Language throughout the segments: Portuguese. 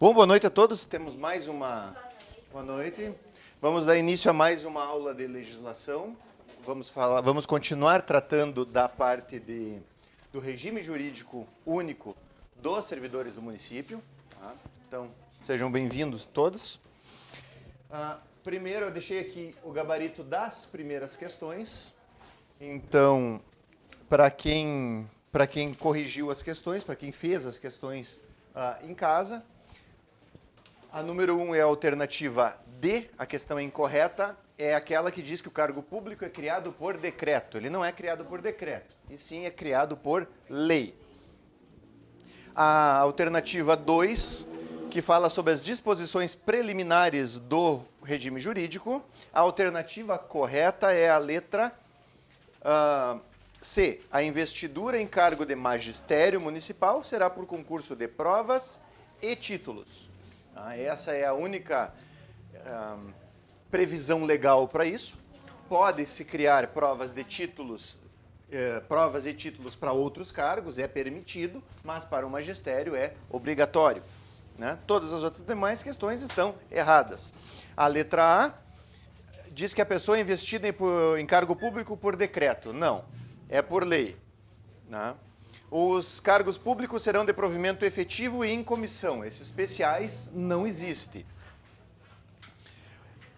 Bom, boa noite a todos. Temos mais uma... Boa noite. Vamos dar início a mais uma aula de legislação. Vamos continuar tratando da parte do regime jurídico único dos servidores do município. Tá? Então, sejam bem-vindos todos. Primeiro, eu deixei aqui o gabarito das primeiras questões. Então, para quem corrigiu as questões, para quem fez as questões em casa, a número 1 é a alternativa D, a questão é incorreta, é aquela que diz que o cargo público é criado por decreto. Ele não é criado por decreto, e sim é criado por lei. A alternativa 2, que fala sobre as disposições preliminares do regime jurídico, a alternativa correta é a letra C. A investidura em cargo de magistério municipal será por concurso de provas e títulos. Essa é a única previsão legal para isso. Pode-se criar provas e títulos para outros cargos, é permitido, mas para o magistério é obrigatório. Né? Todas as outras demais questões estão erradas. A letra A diz que a pessoa é investida em cargo público por decreto. Não, é por lei. Né? Os cargos públicos serão de provimento efetivo e em comissão. Esses especiais não existem.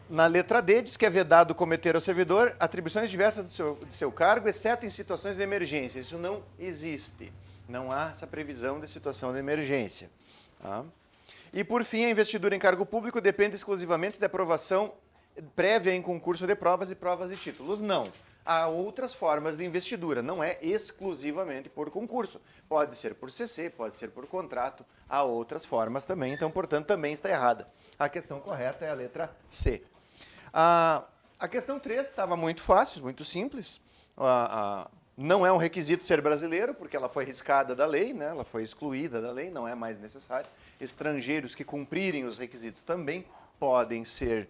Na letra D, diz que é vedado cometer ao servidor atribuições diversas do seu cargo, exceto em situações de emergência. Isso não existe. Não há essa previsão de situação de emergência. Tá? E, por fim, a investidura em cargo público depende exclusivamente da aprovação prévia em concurso de provas e títulos. Não. Há outras formas de investidura, não é exclusivamente por concurso. Pode ser por CC, pode ser por contrato, há outras formas também, então, portanto, também está errada. A questão correta é a letra C. A questão 3 estava muito fácil, muito simples. Não é um requisito ser brasileiro, porque ela foi riscada da lei, né? Ela foi excluída da lei, não é mais necessário. Estrangeiros que cumprirem os requisitos também podem ser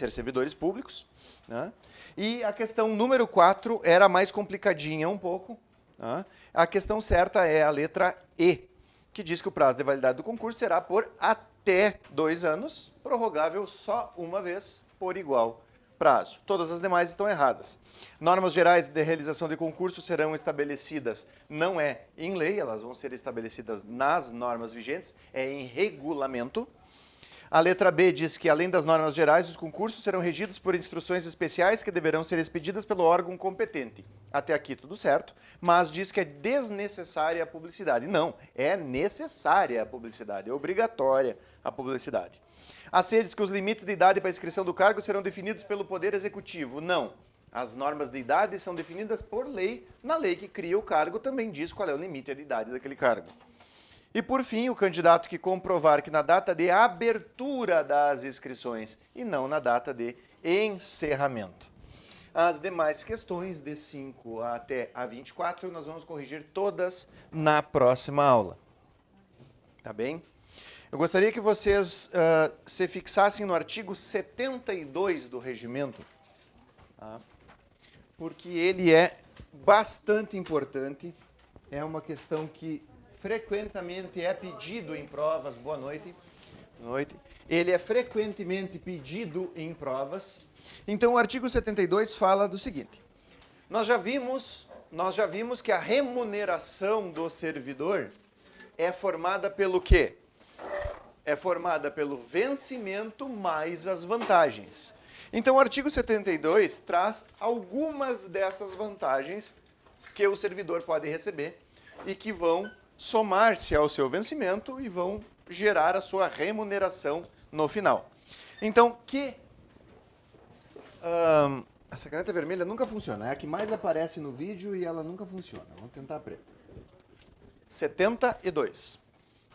servidores públicos. Né? E a questão número 4 era mais complicadinha um pouco. Né? A questão certa é a letra E, que diz que o prazo de validade do concurso será por até 2 anos, prorrogável só uma vez por igual prazo. Todas as demais estão erradas. Normas gerais de realização de concurso serão estabelecidas, não é em lei, elas vão ser estabelecidas nas normas vigentes, é em regulamento. A letra B diz que, além das normas gerais, os concursos serão regidos por instruções especiais que deverão ser expedidas pelo órgão competente. Até aqui tudo certo, mas diz que é desnecessária a publicidade. Não, é necessária a publicidade, é obrigatória a publicidade. A C diz que os limites de idade para a inscrição do cargo serão definidos pelo Poder Executivo. Não, as normas de idade são definidas por lei. Na lei que cria o cargo também diz qual é o limite de idade daquele cargo. E, por fim, o candidato que comprovar que na data de abertura das inscrições e não na data de encerramento. As demais questões, de 5 até a 24, nós vamos corrigir todas na próxima aula. Tá bem? Eu gostaria que vocês se fixassem no artigo 72 do regimento, tá? Porque ele é bastante importante, é uma questão que frequentemente é pedido em provas. Boa noite. Boa noite. Ele é frequentemente pedido em provas. Então, o artigo 72 fala do seguinte. Nós já vimos que a remuneração do servidor é formada pelo quê? É formada pelo vencimento mais as vantagens. Então, o artigo 72 traz algumas dessas vantagens que o servidor pode receber e que vão somar-se ao seu vencimento e vão gerar a sua remuneração no final. Então, essa caneta vermelha nunca funciona, é a que mais aparece no vídeo e ela nunca funciona. Vamos tentar a preta. 72.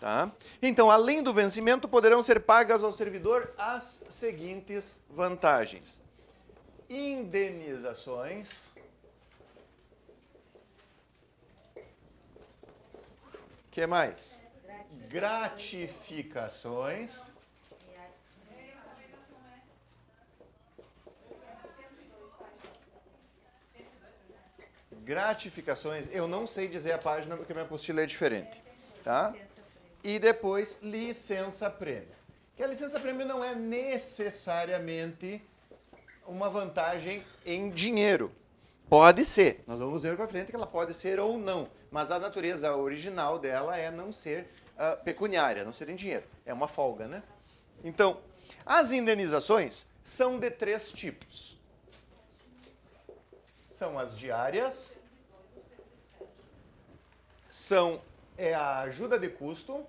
Tá? Então, além do vencimento, poderão ser pagas ao servidor as seguintes vantagens. Indenizações. O que mais? Gratificações. Gratificações, eu não sei dizer a página porque minha apostila é diferente. Tá? e depois licença-prêmio. Que a licença-prêmio não é necessariamente uma vantagem em dinheiro. Pode ser, nós vamos ver para frente que ela pode ser ou não, mas a natureza original dela é não ser pecuniária, não ser em dinheiro. É uma folga, né? Então, as indenizações são de 3 tipos. São as diárias, a ajuda de custo,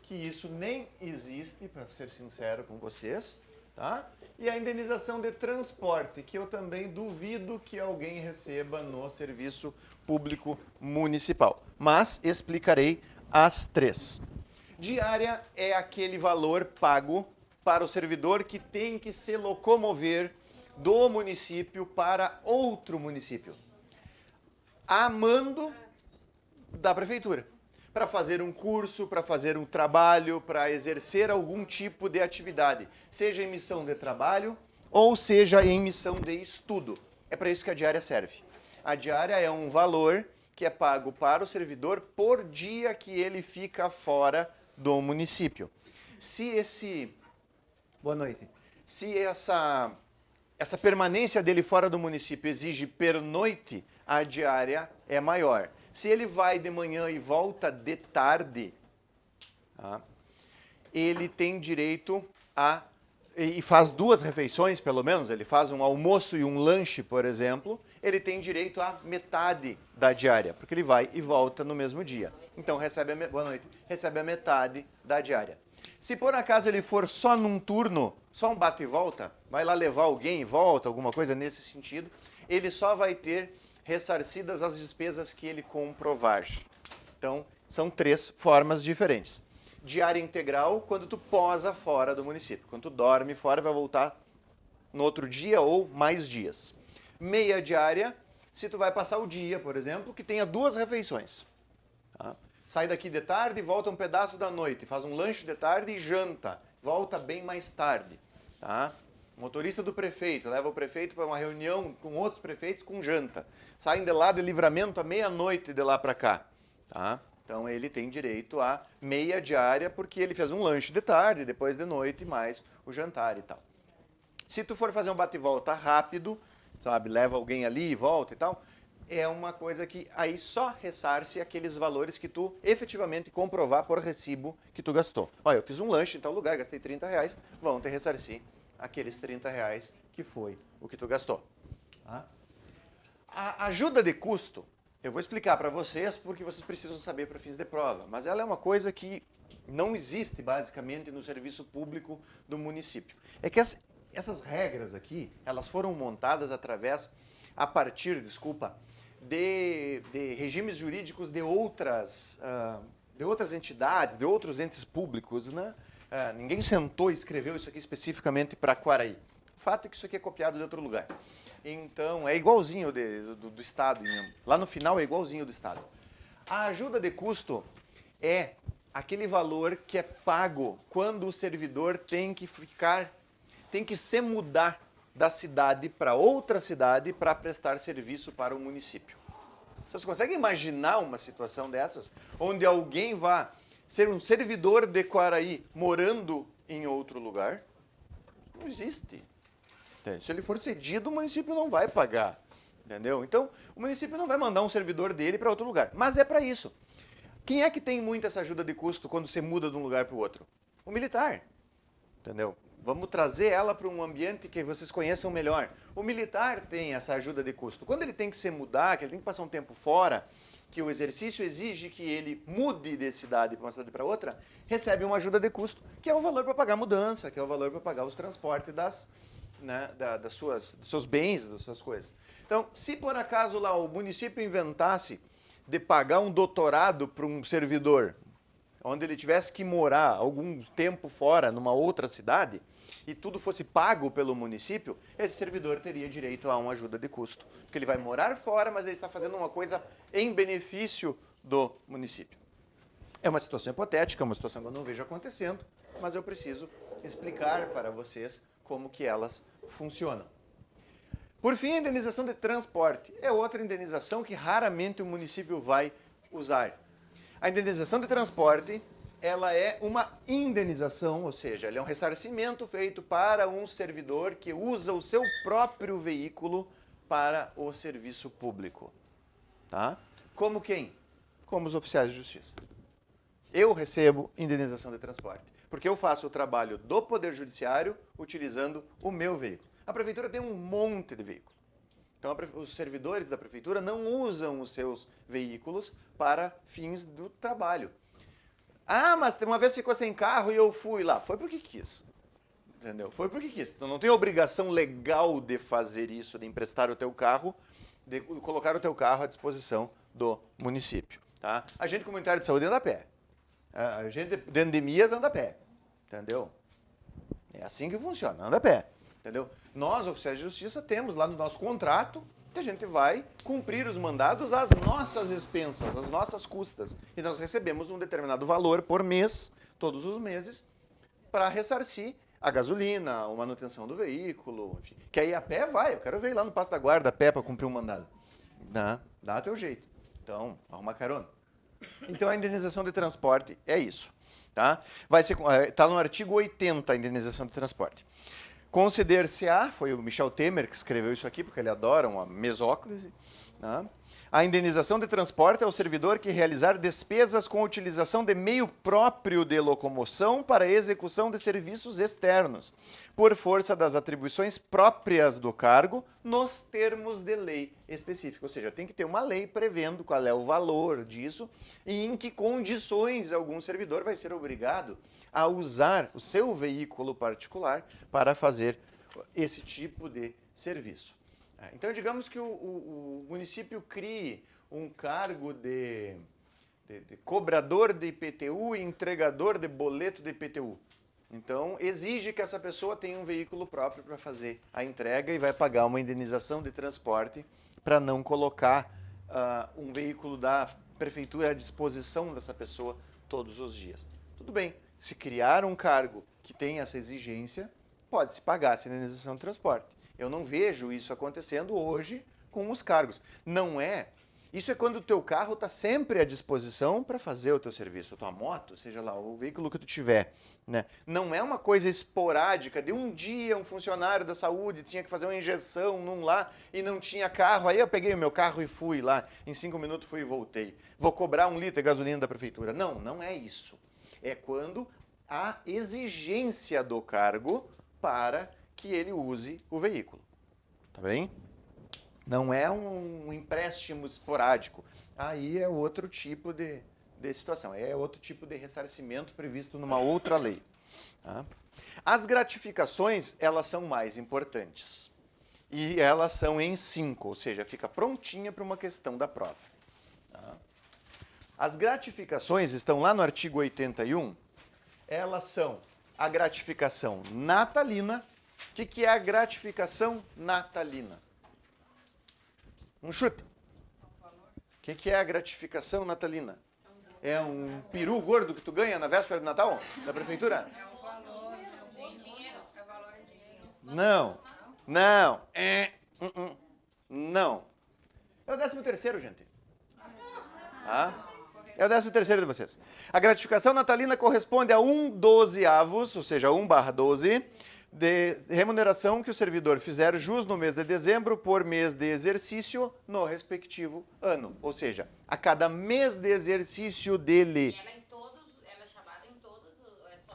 que isso nem existe, para ser sincero com vocês, tá? E a indenização de transporte, que eu também duvido que alguém receba no serviço público municipal. Mas explicarei as 3. Diária é aquele valor pago para o servidor que tem que se locomover do município para outro município, a mando da prefeitura, para fazer um curso, para fazer um trabalho, para exercer algum tipo de atividade, seja em missão de trabalho ou seja em missão de estudo. É para isso que a diária serve. A diária é um valor que é pago para o servidor por dia que ele fica fora do município. Boa noite. Se essa permanência dele fora do município exige pernoite, a diária é maior. Se ele vai de manhã e volta de tarde, tá, ele tem direito e faz 2 refeições, pelo menos, ele faz um almoço e um lanche, por exemplo, ele tem direito a metade da diária, porque ele vai e volta no mesmo dia. Então, boa noite, recebe a metade da diária. Se por acaso ele for só num turno, só um bate e volta, vai lá levar alguém e volta, alguma coisa nesse sentido, ele só vai ter ressarcidas as despesas que ele comprovar. Então, são 3 formas diferentes. Diária integral, quando tu posa fora do município. Quando tu dorme fora, vai voltar no outro dia ou mais dias. Meia diária, se tu vai passar o dia, por exemplo, que tenha 2 refeições. Tá? Sai daqui de tarde e volta um pedaço da noite. Faz um lanche de tarde e janta. Volta bem mais tarde. Tá? Motorista do prefeito, leva o prefeito para uma reunião com outros prefeitos com janta. Saem de lá de Livramento à meia-noite de lá para cá. Tá? Então ele tem direito a meia diária porque ele fez um lanche de tarde, depois de noite, mais o jantar e tal. Se tu for fazer um bate-volta rápido, sabe, leva alguém ali e volta e tal, é uma coisa que aí só ressarce aqueles valores que tu efetivamente comprovar por recibo que tu gastou. Olha, eu fiz um lanche em tal lugar, gastei R$30, vão te ressarcir aqueles R$30 que foi o que tu gastou. Tá? A ajuda de custo, eu vou explicar para vocês porque vocês precisam saber para fins de prova, mas ela é uma coisa que não existe basicamente no serviço público do município. É que essas regras aqui, elas foram montadas a partir, de regimes jurídicos de outras entidades, de outros entes públicos, né? Ninguém sentou e escreveu isso aqui especificamente para Quaraí. O fato é que isso aqui é copiado de outro lugar. Então, é igualzinho do Estado. Lá no final é igualzinho do Estado. A ajuda de custo é aquele valor que é pago quando o servidor tem que se mudar da cidade para outra cidade para prestar serviço para o município. Vocês conseguem imaginar uma situação dessas? Onde alguém vai ser um servidor de Quaraí morando em outro lugar? Não existe. Se ele for cedido, o município não vai pagar. Entendeu? Então, o município não vai mandar um servidor dele para outro lugar. Mas é para isso. Quem é que tem muito essa ajuda de custo quando você muda de um lugar para o outro? O militar. Entendeu? Vamos trazer ela para um ambiente que vocês conheçam melhor. O militar tem essa ajuda de custo. Quando ele tem que se mudar, que ele tem que passar um tempo fora, que o exercício exige que ele mude de cidade para uma cidade para outra, recebe uma ajuda de custo, que é o valor para pagar a mudança, que é o valor para pagar os transportes dos seus bens, das suas coisas. Então, se por acaso lá o município inventasse de pagar um doutorado para um servidor, onde ele tivesse que morar algum tempo fora, numa outra cidade, e tudo fosse pago pelo município, esse servidor teria direito a uma ajuda de custo. Porque ele vai morar fora, mas ele está fazendo uma coisa em benefício do município. É uma situação hipotética, uma situação que eu não vejo acontecendo, mas eu preciso explicar para vocês como que elas funcionam. Por fim, a indenização de transporte é outra indenização que raramente o município vai usar. A indenização de transporte, ela é uma indenização, ou seja, ela é um ressarcimento feito para um servidor que usa o seu próprio veículo para o serviço público. Tá? Como quem? Como os oficiais de justiça. Eu recebo indenização de transporte, porque eu faço o trabalho do Poder Judiciário utilizando o meu veículo. A Prefeitura tem um monte de veículo. Então, os servidores da Prefeitura não usam os seus veículos para fins do trabalho. Ah, mas uma vez ficou sem carro e eu fui lá. Foi porque quis. Entendeu? Foi porque quis. Então, não tem obrigação legal de fazer isso, de emprestar o teu carro, de colocar o teu carro à disposição do município. Tá? Agente comunitário de saúde anda a pé. A gente de endemias anda a pé, entendeu? É assim que funciona, anda a pé, entendeu? Nós, oficiais de justiça, temos lá no nosso contrato que a gente vai cumprir os mandados às nossas expensas, às nossas custas. E nós recebemos um determinado valor por mês, todos os meses, para ressarcir a gasolina, a manutenção do veículo, enfim. Que aí a pé vai, eu quero ver lá no Passo da Guarda a pé para cumprir um mandado. Dá teu jeito. Então, arruma carona. Então, a indenização de transporte é isso. Tá? Tá no artigo 80 a indenização de transporte. Considere-se-á, foi o Michel Temer que escreveu isso aqui, porque ele adora uma mesóclise. Tá? A indenização de transporte é o servidor que realizar despesas com a utilização de meio próprio de locomoção para a execução de serviços externos, por força das atribuições próprias do cargo, nos termos de lei específica. Ou seja, tem que ter uma lei prevendo qual é o valor disso e em que condições algum servidor vai ser obrigado a usar o seu veículo particular para fazer esse tipo de serviço. Então, digamos que o município crie um cargo de cobrador de IPTU e entregador de boleto de IPTU. Então, exige que essa pessoa tenha um veículo próprio para fazer a entrega e vai pagar uma indenização de transporte para não colocar um veículo da prefeitura à disposição dessa pessoa todos os dias. Tudo bem, se criar um cargo que tem essa exigência, pode-se pagar essa indenização de transporte. Eu não vejo isso acontecendo hoje com os cargos. Não é. Isso é quando o teu carro está sempre à disposição para fazer o teu serviço. A tua moto, seja lá, o veículo que tu tiver. Né? Não é uma coisa esporádica de um dia um funcionário da saúde tinha que fazer uma injeção num lá e não tinha carro. Aí eu peguei o meu carro e fui lá. Em 5 minutos fui e voltei. Vou cobrar 1 litro de gasolina da prefeitura. Não, não é isso. É quando há exigência do cargo para que ele use o veículo. Tá bem? Não é um empréstimo esporádico. Aí é outro tipo de situação. É outro tipo de ressarcimento previsto numa outra lei. Tá? As gratificações, elas são mais importantes. E elas são em 5, ou seja, fica prontinha para uma questão da prova. Tá? As gratificações estão lá no artigo 81. Elas são a gratificação natalina. O que é a gratificação natalina? Um chute. O que é a gratificação natalina? É um peru gordo que tu ganha na véspera do Natal? Da prefeitura? É o valor, é dinheiro, é valor em dinheiro. Não. Não. Não. É o 13º, gente. É o 13º de vocês. A gratificação natalina corresponde a 1/12, ou seja, 1/12, de remuneração que o servidor fizer jus no mês de dezembro por mês de exercício no respectivo ano. Ou seja, a cada mês de exercício dele. Ela é chamada em todos, ou é só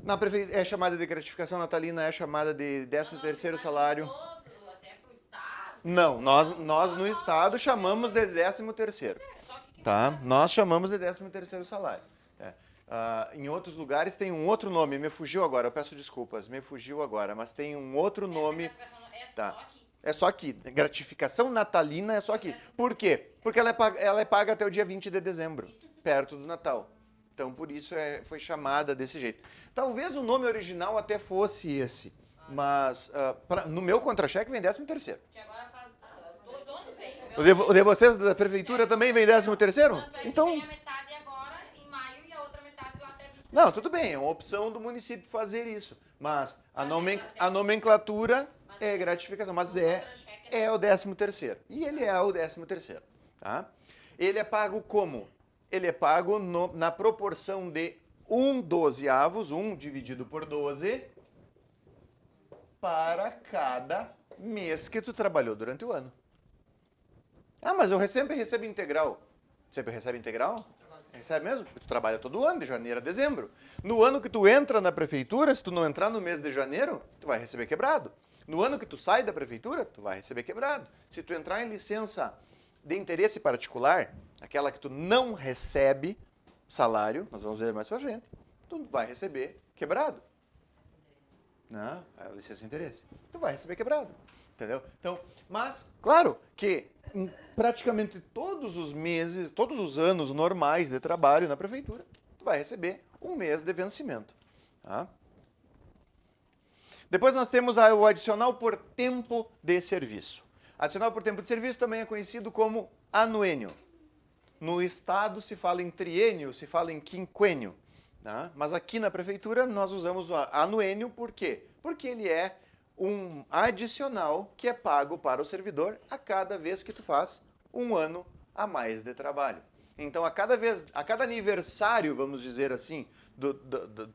Na é chamada de gratificação natalina, é chamada de 13º salário. Todo, até pro Estado. Não, nós no Estado chamamos de 13º. Tá? Nós chamamos de 13º salário. Em outros lugares tem um outro nome, me fugiu agora, eu peço desculpas, me fugiu agora, mas tem um outro nome. Tá. É só aqui. Gratificação natalina é só aqui. Por quê? Porque ela é paga até o dia 20 de dezembro, perto do Natal. Então, por isso foi chamada desse jeito. Talvez o nome original até fosse esse, mas no meu contra-cheque vem 13º. Que agora faz... Todos vêm. O de vocês da prefeitura também vem 13º? Então... Vem a metade agora, em maio, e a outra metade lá até 20. Não, tudo bem, é uma opção do município fazer isso. Mas a nomenclatura é gratificação, mas é o 13º. E ele é o 13º. Tá? Ele é pago como? ele é pago na proporção de 1/12, 1 dividido por 12, para cada mês que tu trabalhou durante o ano. Ah, mas eu sempre recebo integral. Sempre recebe integral? Recebe mesmo? Porque tu trabalha todo ano, de janeiro a dezembro. No ano que tu entra na prefeitura, se tu não entrar no mês de janeiro, tu vai receber quebrado. No ano que tu sai da prefeitura, tu vai receber quebrado. Se tu entrar em licença de interesse particular, aquela que tu não recebe salário, nós vamos ver mais pra frente, tu vai receber quebrado. Não, é licença de interesse. Tu vai receber quebrado. Entendeu? Então, mas, claro que em praticamente todos os meses, todos os anos normais de trabalho na prefeitura, tu vai receber um mês de vencimento. Tá? Depois nós temos o adicional por tempo de serviço. Adicional por tempo de serviço também é conhecido como anuênio. No estado se fala em triênio, se fala em quinquênio. Tá? Mas aqui na prefeitura nós usamos o anuênio por quê? Porque ele é um adicional que é pago para o servidor a cada vez que tu faz um ano a mais de trabalho. Então, a cada aniversário, vamos dizer assim, do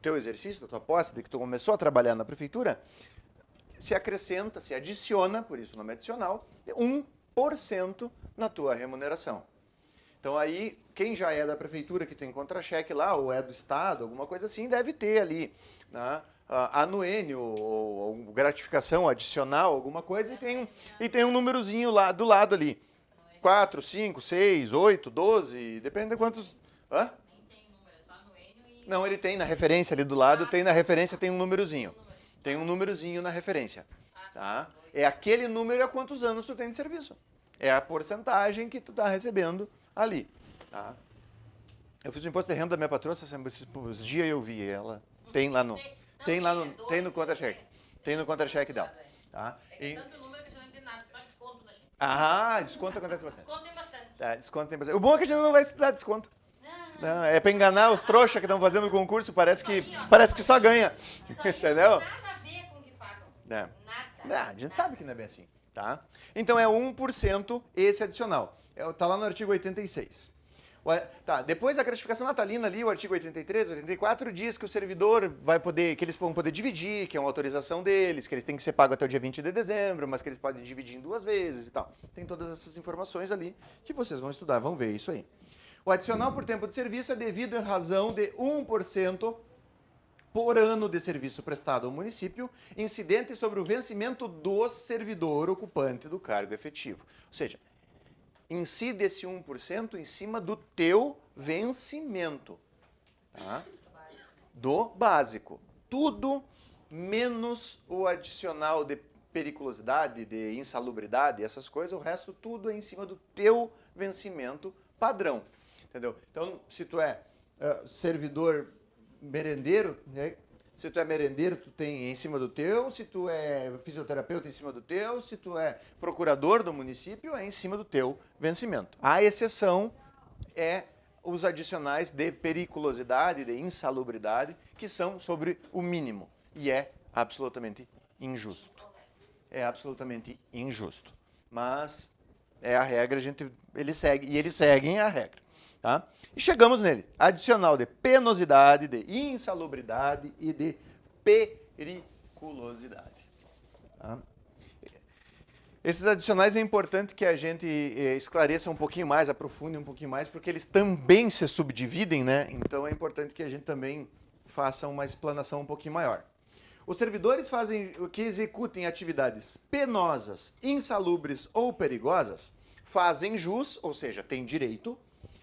teu exercício, da tua posse, de que tu começou a trabalhar na prefeitura, se acrescenta, se adiciona, por isso o nome é adicional, 1% na tua remuneração. Então aí, quem já é da prefeitura, que tem contra-cheque lá, ou é do estado, alguma coisa assim, deve ter ali, né, anuênio, ou gratificação adicional, alguma coisa, e tem um númerozinho lá do lado ali. 4, 5, 6, 8, 12, depende de quantos... Hã? Nem tem número, é só anuênio e... Não, ele tem na referência ali do lado, tem na referência, tem um númerozinho. Tem um númerozinho na referência. Tá? É aquele número a quantos anos tu tem de serviço. É a porcentagem que tu tá recebendo ali. Tá? Eu fiz o imposto de renda da minha patroa, esses dias eu vi ela. Tem lá no... Tem no contra-cheque. Tem no contra-cheque dela. Tá? É que é tanto número que a gente não entende nada, só desconto da gente. Ah, desconto acontece bastante. Desconto tem bastante. Tá, desconto tem bastante. O bom é que a gente não vai se dar desconto. Não, é pra enganar os trouxas que estão fazendo o concurso, parece que só ganha. Isso aí Entendeu? não tem nada a ver com o que pagam. É. Nada. A gente sabe que não é bem assim, tá? Então é 1% esse adicional. Tá lá no artigo 86. Tá, depois da gratificação natalina ali, o artigo 83, 84 diz que o servidor que eles vão poder dividir, que é uma autorização deles, que eles têm que ser pagos até o dia 20 de dezembro, mas que eles podem dividir em 2 vezes e tal. Tem todas essas informações ali que vocês vão estudar, vão ver isso aí. O adicional por tempo de serviço é devido em razão de 1% por ano de serviço prestado ao município, incidente sobre o vencimento do servidor ocupante do cargo efetivo. Ou seja, incide esse 1% em cima do teu vencimento. Tá? Do básico. Tudo menos o adicional de periculosidade, de insalubridade, essas coisas, o resto tudo é em cima do teu vencimento padrão. Entendeu? Então, se tu é servidor merendeiro, né? Se tu é merendeiro, tu tem em cima do teu. Se tu é fisioterapeuta, em cima do teu. Se tu é procurador do município, é em cima do teu vencimento. A exceção é os adicionais de periculosidade, de insalubridade, que são sobre o mínimo. E é absolutamente injusto. É absolutamente injusto. Mas é a regra, eles seguem a regra. Tá? E chegamos nele. Adicional de penosidade, de insalubridade e de periculosidade. Tá? Esses adicionais é importante que a gente esclareça um pouquinho mais, aprofunde um pouquinho mais, porque eles também se subdividem, né? Então é importante que a gente também faça uma explanação um pouquinho maior. Os servidores que executem atividades penosas, insalubres ou perigosas fazem jus, ou seja, têm direito,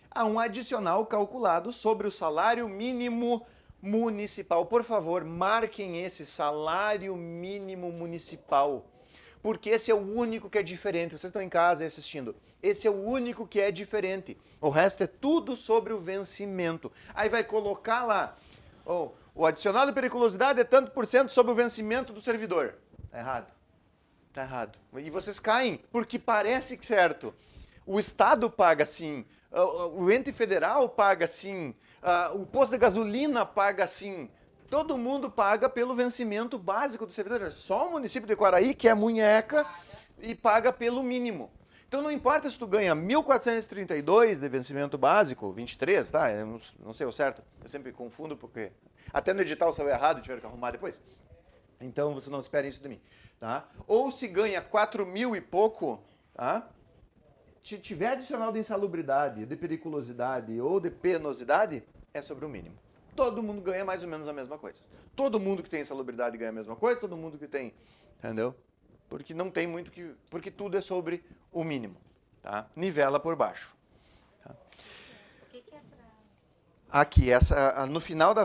a um adicional calculado sobre o salário mínimo municipal. Por favor, marquem esse salário mínimo municipal, porque esse é o único que é diferente. Vocês estão em casa assistindo. Esse é o único que é diferente. O resto é tudo sobre o vencimento. Aí vai colocar lá, o adicional de periculosidade é tanto por cento sobre o vencimento do servidor. Tá errado. Tá errado. E vocês caem, porque parece certo. O Estado paga sim. O ente federal paga sim, o posto de gasolina paga sim, todo mundo paga pelo vencimento básico do servidor. Só o município de Quaraí, que é munheca, e paga pelo mínimo. Então não importa se tu ganha 1.432 de vencimento básico, 23, tá? Eu não sei o certo, eu sempre confundo porque até no edital saiu errado, tiveram que arrumar depois. Então você não espere isso de mim, tá? Ou se ganha 4.000 e pouco, tá? Se tiver adicional de insalubridade, de periculosidade ou de penosidade, é sobre o mínimo. Todo mundo ganha mais ou menos a mesma coisa. Todo mundo que tem insalubridade ganha a mesma coisa, todo mundo que tem, entendeu? Porque não tem muito que... Porque tudo é sobre o mínimo, tá? Nivela por baixo. Tá? O que é pra... Aqui, no final do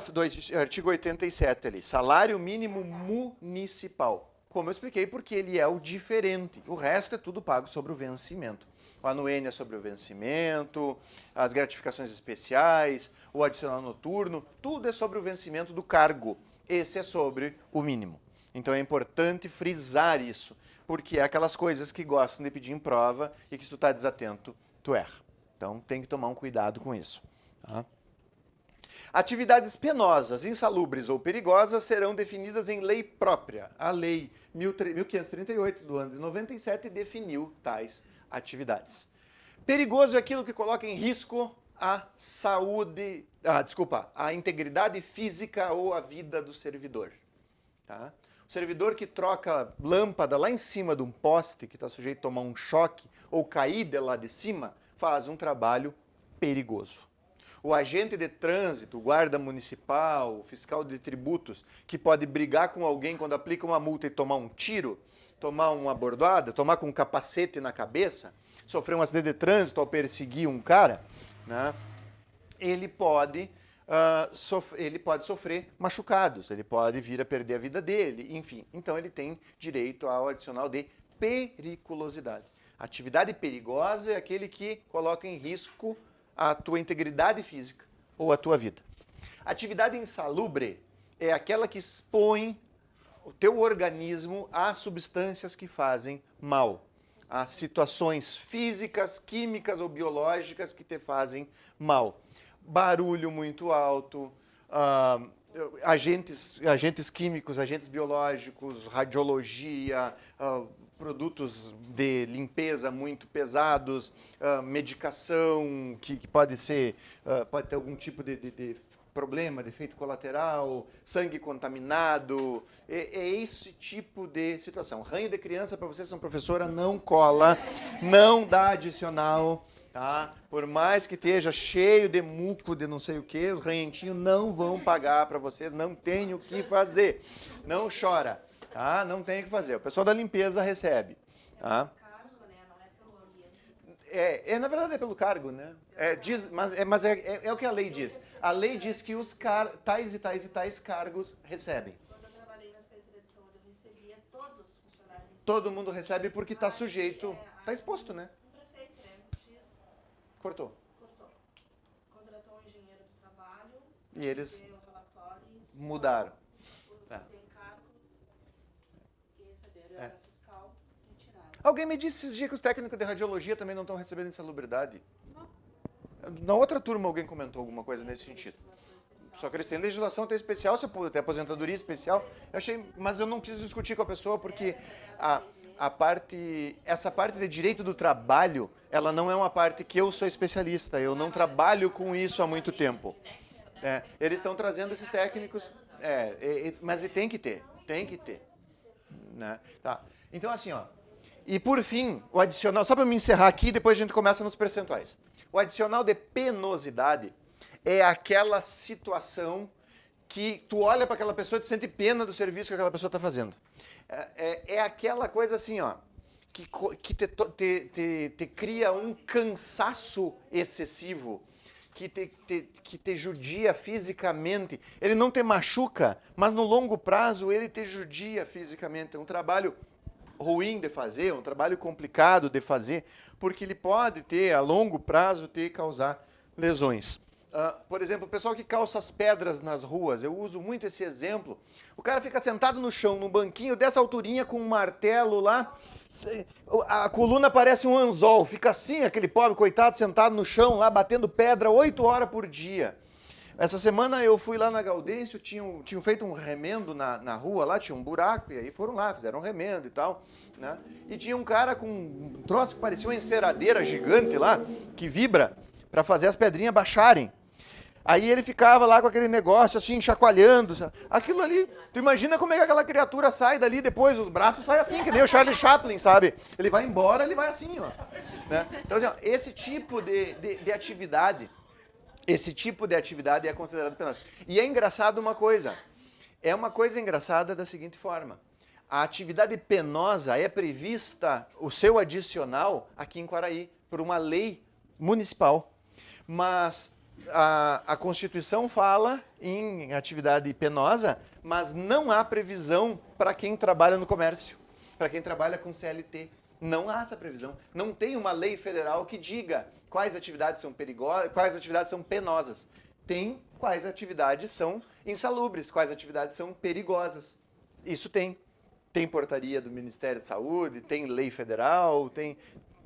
artigo 87 ali, salário mínimo municipal. Como eu expliquei, porque ele é o diferente. O resto é tudo pago sobre o vencimento. O anuênio é sobre o vencimento, as gratificações especiais, o adicional noturno, tudo é sobre o vencimento do cargo. Esse é sobre o mínimo. Então é importante frisar isso, porque é aquelas coisas que gostam de pedir em prova e que se tu está desatento, tu erra. Então tem que tomar um cuidado com isso. Tá? Atividades penosas, insalubres ou perigosas serão definidas em lei própria. A lei 1538 do ano de 97 definiu tais atividades. Perigoso é aquilo que coloca em risco a saúde, a integridade física ou a vida do servidor. Tá? O servidor que troca lâmpada lá em cima de um poste, que está sujeito a tomar um choque ou cair de lá de cima, faz um trabalho perigoso. O agente de trânsito, o guarda municipal, o fiscal de tributos, que pode brigar com alguém quando aplica uma multa e tomar um tiro, tomar uma bordoada, tomar com um capacete na cabeça, sofrer um acidente de trânsito ao perseguir um cara, né, ele pode sofrer machucados, ele pode vir a perder a vida dele, enfim. Então ele tem direito ao adicional de periculosidade. Atividade perigosa é aquele que coloca em risco a tua integridade física ou a tua vida. Atividade insalubre é aquela que expõe o teu organismo a substâncias que fazem mal, a situações físicas, químicas ou biológicas que te fazem mal. Barulho muito alto, agentes químicos, agentes biológicos, radiologia, produtos de limpeza muito pesados, medicação que pode ter algum tipo de problema, de efeito colateral, sangue contaminado, é esse tipo de situação. Ranho de criança, para vocês, são professora, não cola, não dá adicional, tá? Por mais que esteja cheio de muco, de não sei o que, os ranhentinhos não vão pagar para vocês, não tem o que fazer. Não chora, tá? Não tem o que fazer. O pessoal da limpeza recebe, tá? Na verdade é pelo cargo, né? Mas é o que a lei diz. A lei diz que os tais e tais e tais cargos recebem. Quando eu trabalhei na Secretaria de Saúde, eu recebia todos os funcionários. Todo mundo recebe porque está sujeito, está exposto, né? O prefeito, né? X Cortou. contratou um engenheiro do trabalho. E eles deu relatórios. mudaram. Você tem cargos que receberam. Eu era fiscal e tiraram. Alguém me disse esses dias que os técnicos de radiologia também não estão recebendo insalubridade. Na outra turma alguém comentou alguma coisa nesse sentido. Só que eles têm legislação até especial, se tem aposentadoria especial. Mas eu não quis discutir com a pessoa porque essa parte de direito do trabalho, ela não é uma parte que eu sou especialista. Eu não trabalho com isso há muito tempo. Eles estão trazendo esses técnicos, mas tem que ter, né? Tá. Então assim, ó. E por fim, o adicional, só para me encerrar aqui, depois a gente começa nos percentuais. O adicional de penosidade é aquela situação que tu olha para aquela pessoa e tu sente pena do serviço que aquela pessoa está fazendo. É aquela coisa assim, ó, que te cria um cansaço excessivo, que te judia fisicamente. Ele não te machuca, mas no longo prazo ele te judia fisicamente. É um trabalho ruim de fazer, um trabalho complicado de fazer, porque ele pode a longo prazo, causar lesões. Por exemplo, o pessoal que calça as pedras nas ruas, eu uso muito esse exemplo. O cara fica sentado no chão, num banquinho dessa alturinha, com um martelo lá, a coluna parece um anzol, fica assim, aquele pobre coitado sentado no chão lá, batendo pedra 8 horas por dia. Essa semana eu fui lá na Gaudêncio, tinham feito um remendo na rua lá, tinha um buraco, e aí foram lá, fizeram um remendo e tal, né? E tinha um cara com um troço que parecia uma enceradeira gigante lá, que vibra, para fazer as pedrinhas baixarem. Aí ele ficava lá com aquele negócio assim, chacoalhando. Sabe? Aquilo ali, tu imagina como é que aquela criatura sai dali depois, os braços saem assim, que nem o Charlie Chaplin, sabe? Ele vai embora, ele vai assim, ó. Né? Então, assim, ó, esse tipo de atividade é considerado penosa. E é engraçado uma coisa, é uma coisa engraçada da seguinte forma. A atividade penosa é prevista, o seu adicional, aqui em Quaraí, por uma lei municipal. Mas a Constituição fala em atividade penosa, mas não há previsão para quem trabalha no comércio, para quem trabalha com CLT. Não há essa previsão. Não tem uma lei federal que diga quais atividades são perigosas, quais atividades são penosas. Tem quais atividades são insalubres, quais atividades são perigosas. Isso tem. Tem portaria do Ministério da Saúde, tem lei federal, tem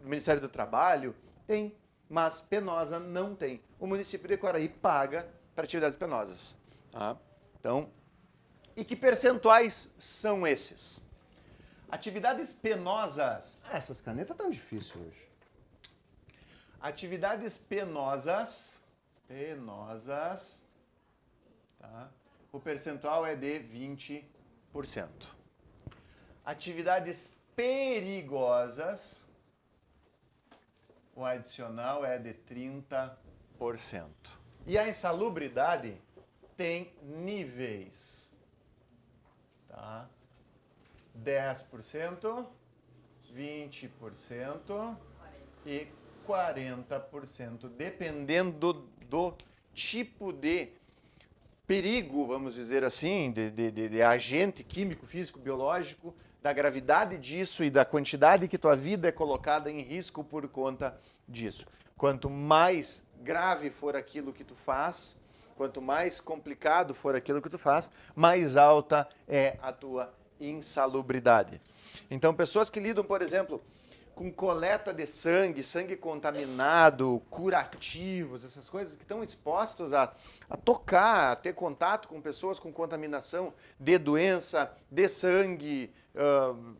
do Ministério do Trabalho, tem. Mas penosa não tem. O município de Quaraí paga para atividades penosas. Tá? Então, e que percentuais são esses? Atividades penosas. Essas canetas estão difíceis hoje. Atividades penosas, tá? O percentual é de 20%. Atividades perigosas, o adicional é de 30%. E a insalubridade tem níveis. Tá? 10%, 20% e 40%, dependendo do tipo de perigo, vamos dizer assim, de agente químico, físico, biológico, da gravidade disso e da quantidade que tua vida é colocada em risco por conta disso. Quanto mais grave for aquilo que tu faz, quanto mais complicado for aquilo que tu faz, mais alta é a tua insalubridade. Então, pessoas que lidam, por exemplo, com coleta de sangue, sangue contaminado, curativos, essas coisas que estão expostos a tocar, a ter contato com pessoas com contaminação de doença, de sangue,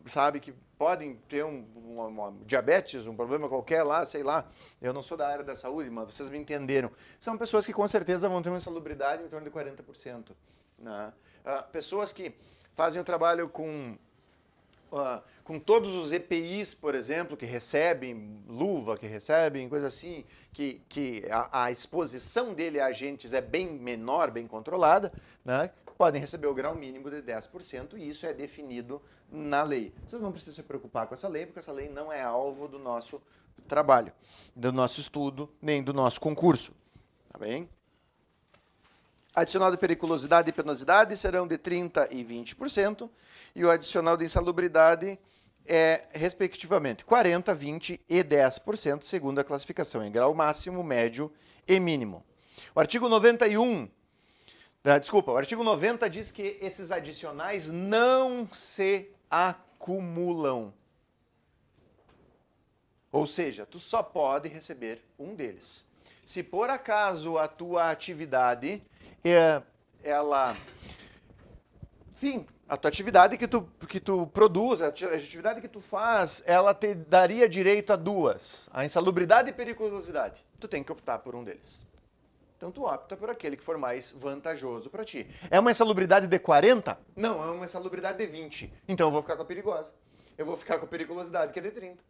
sabe, que podem ter uma diabetes, um problema qualquer lá, sei lá. Eu não sou da área da saúde, mas vocês me entenderam. São pessoas que com certeza vão ter uma insalubridade em torno de 40%. Né? Pessoas que fazem o trabalho com todos os EPIs, por exemplo, que recebem luva, que recebem coisa assim, que a exposição dele a agentes é bem menor, bem controlada, né? Podem receber o grau mínimo de 10% e isso é definido na lei. Vocês não precisam se preocupar com essa lei, porque essa lei não é alvo do nosso trabalho, do nosso estudo, nem do nosso concurso. Tá bem? Adicional de periculosidade e penosidade serão de 30% e 20%, e o adicional de insalubridade é, respectivamente, 40%, 20% e 10%, segundo a classificação, em grau máximo, médio e mínimo. O artigo 91, o artigo 90 diz que esses adicionais não se acumulam. Ou seja, tu só pode receber um deles. Se por acaso a tua atividade, enfim, a tua atividade que tu produz, a atividade que tu faz, ela te daria direito a duas, a insalubridade e periculosidade. Tu tem que optar por um deles. Então tu opta por aquele que for mais vantajoso para ti. É uma insalubridade de 40? Não, é uma insalubridade de 20. Então eu vou ficar com a perigosa. Eu vou ficar com a periculosidade, que é de 30.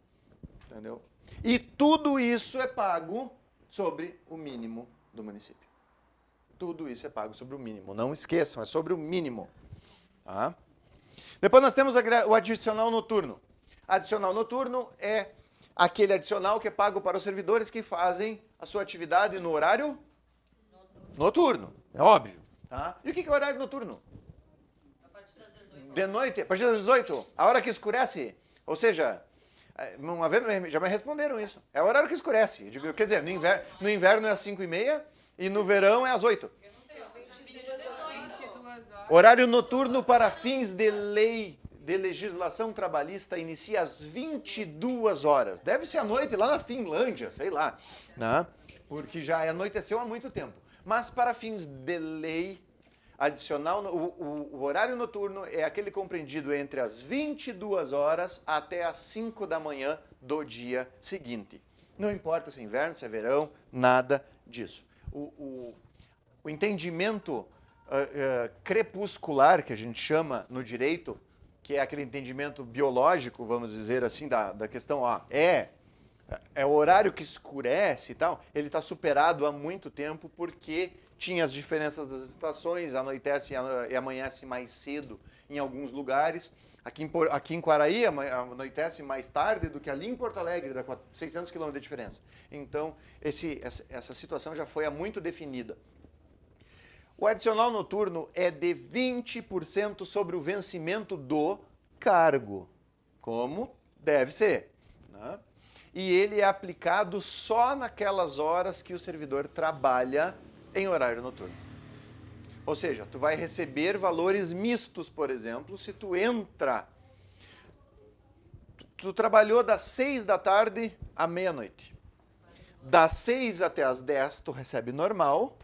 Entendeu? E tudo isso é pago sobre o mínimo do município. Tudo isso é pago sobre o mínimo. Não esqueçam, é sobre o mínimo. Tá? Depois nós temos o adicional noturno. Adicional noturno é aquele adicional que é pago para os servidores que fazem a sua atividade no horário noturno. É óbvio. Tá? E o que é o horário noturno? A partir das 18 horas. De noite, a partir das 18, a hora que escurece. Ou seja, uma vez já me responderam isso. É o horário que escurece. Eu digo, quer dizer, no inverno é às 5h30 e no verão é às 8. Eu não sei, 22 horas. Horário noturno para fins de lei de legislação trabalhista inicia às 22 horas. Deve ser à noite lá na Finlândia, sei lá, né? Porque já anoiteceu há muito tempo. Mas para fins de lei, adicional, o horário noturno é aquele compreendido entre as 22 horas até as 5 da manhã do dia seguinte. Não importa se é inverno, se é verão, nada disso. O entendimento crepuscular, que a gente chama no direito, que é aquele entendimento biológico, vamos dizer assim, da questão, é o horário que escurece e tal, ele está superado há muito tempo porque tinha as diferenças das estações, anoitece e amanhece mais cedo em alguns lugares. Aqui em Quaraí anoitece mais tarde do que ali em Porto Alegre, dá 600 km de diferença. Então, essa situação já foi há muito definida. O adicional noturno é de 20% sobre o vencimento do cargo, como deve ser, né? E ele é aplicado só naquelas horas que o servidor trabalha em horário noturno. Ou seja, tu vai receber valores mistos, por exemplo, se tu entra, tu trabalhou das 6 da tarde à meia-noite. Das 6 até as 10 tu recebe normal,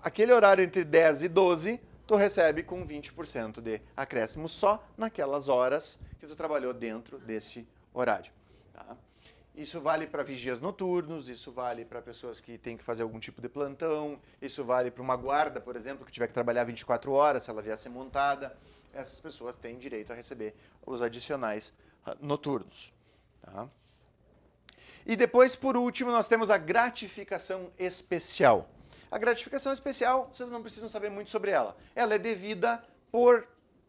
aquele horário entre 10 e 12 tu recebe com 20% de acréscimo só naquelas horas que tu trabalhou dentro desse horário. Tá? Isso vale para vigias noturnos, isso vale para pessoas que têm que fazer algum tipo de plantão, isso vale para uma guarda, por exemplo, que tiver que trabalhar 24 horas, se ela vier a ser montada. Essas pessoas têm direito a receber os adicionais noturnos. Tá? E depois, por último, nós temos a gratificação especial. A gratificação especial, vocês não precisam saber muito sobre ela. Ela é devida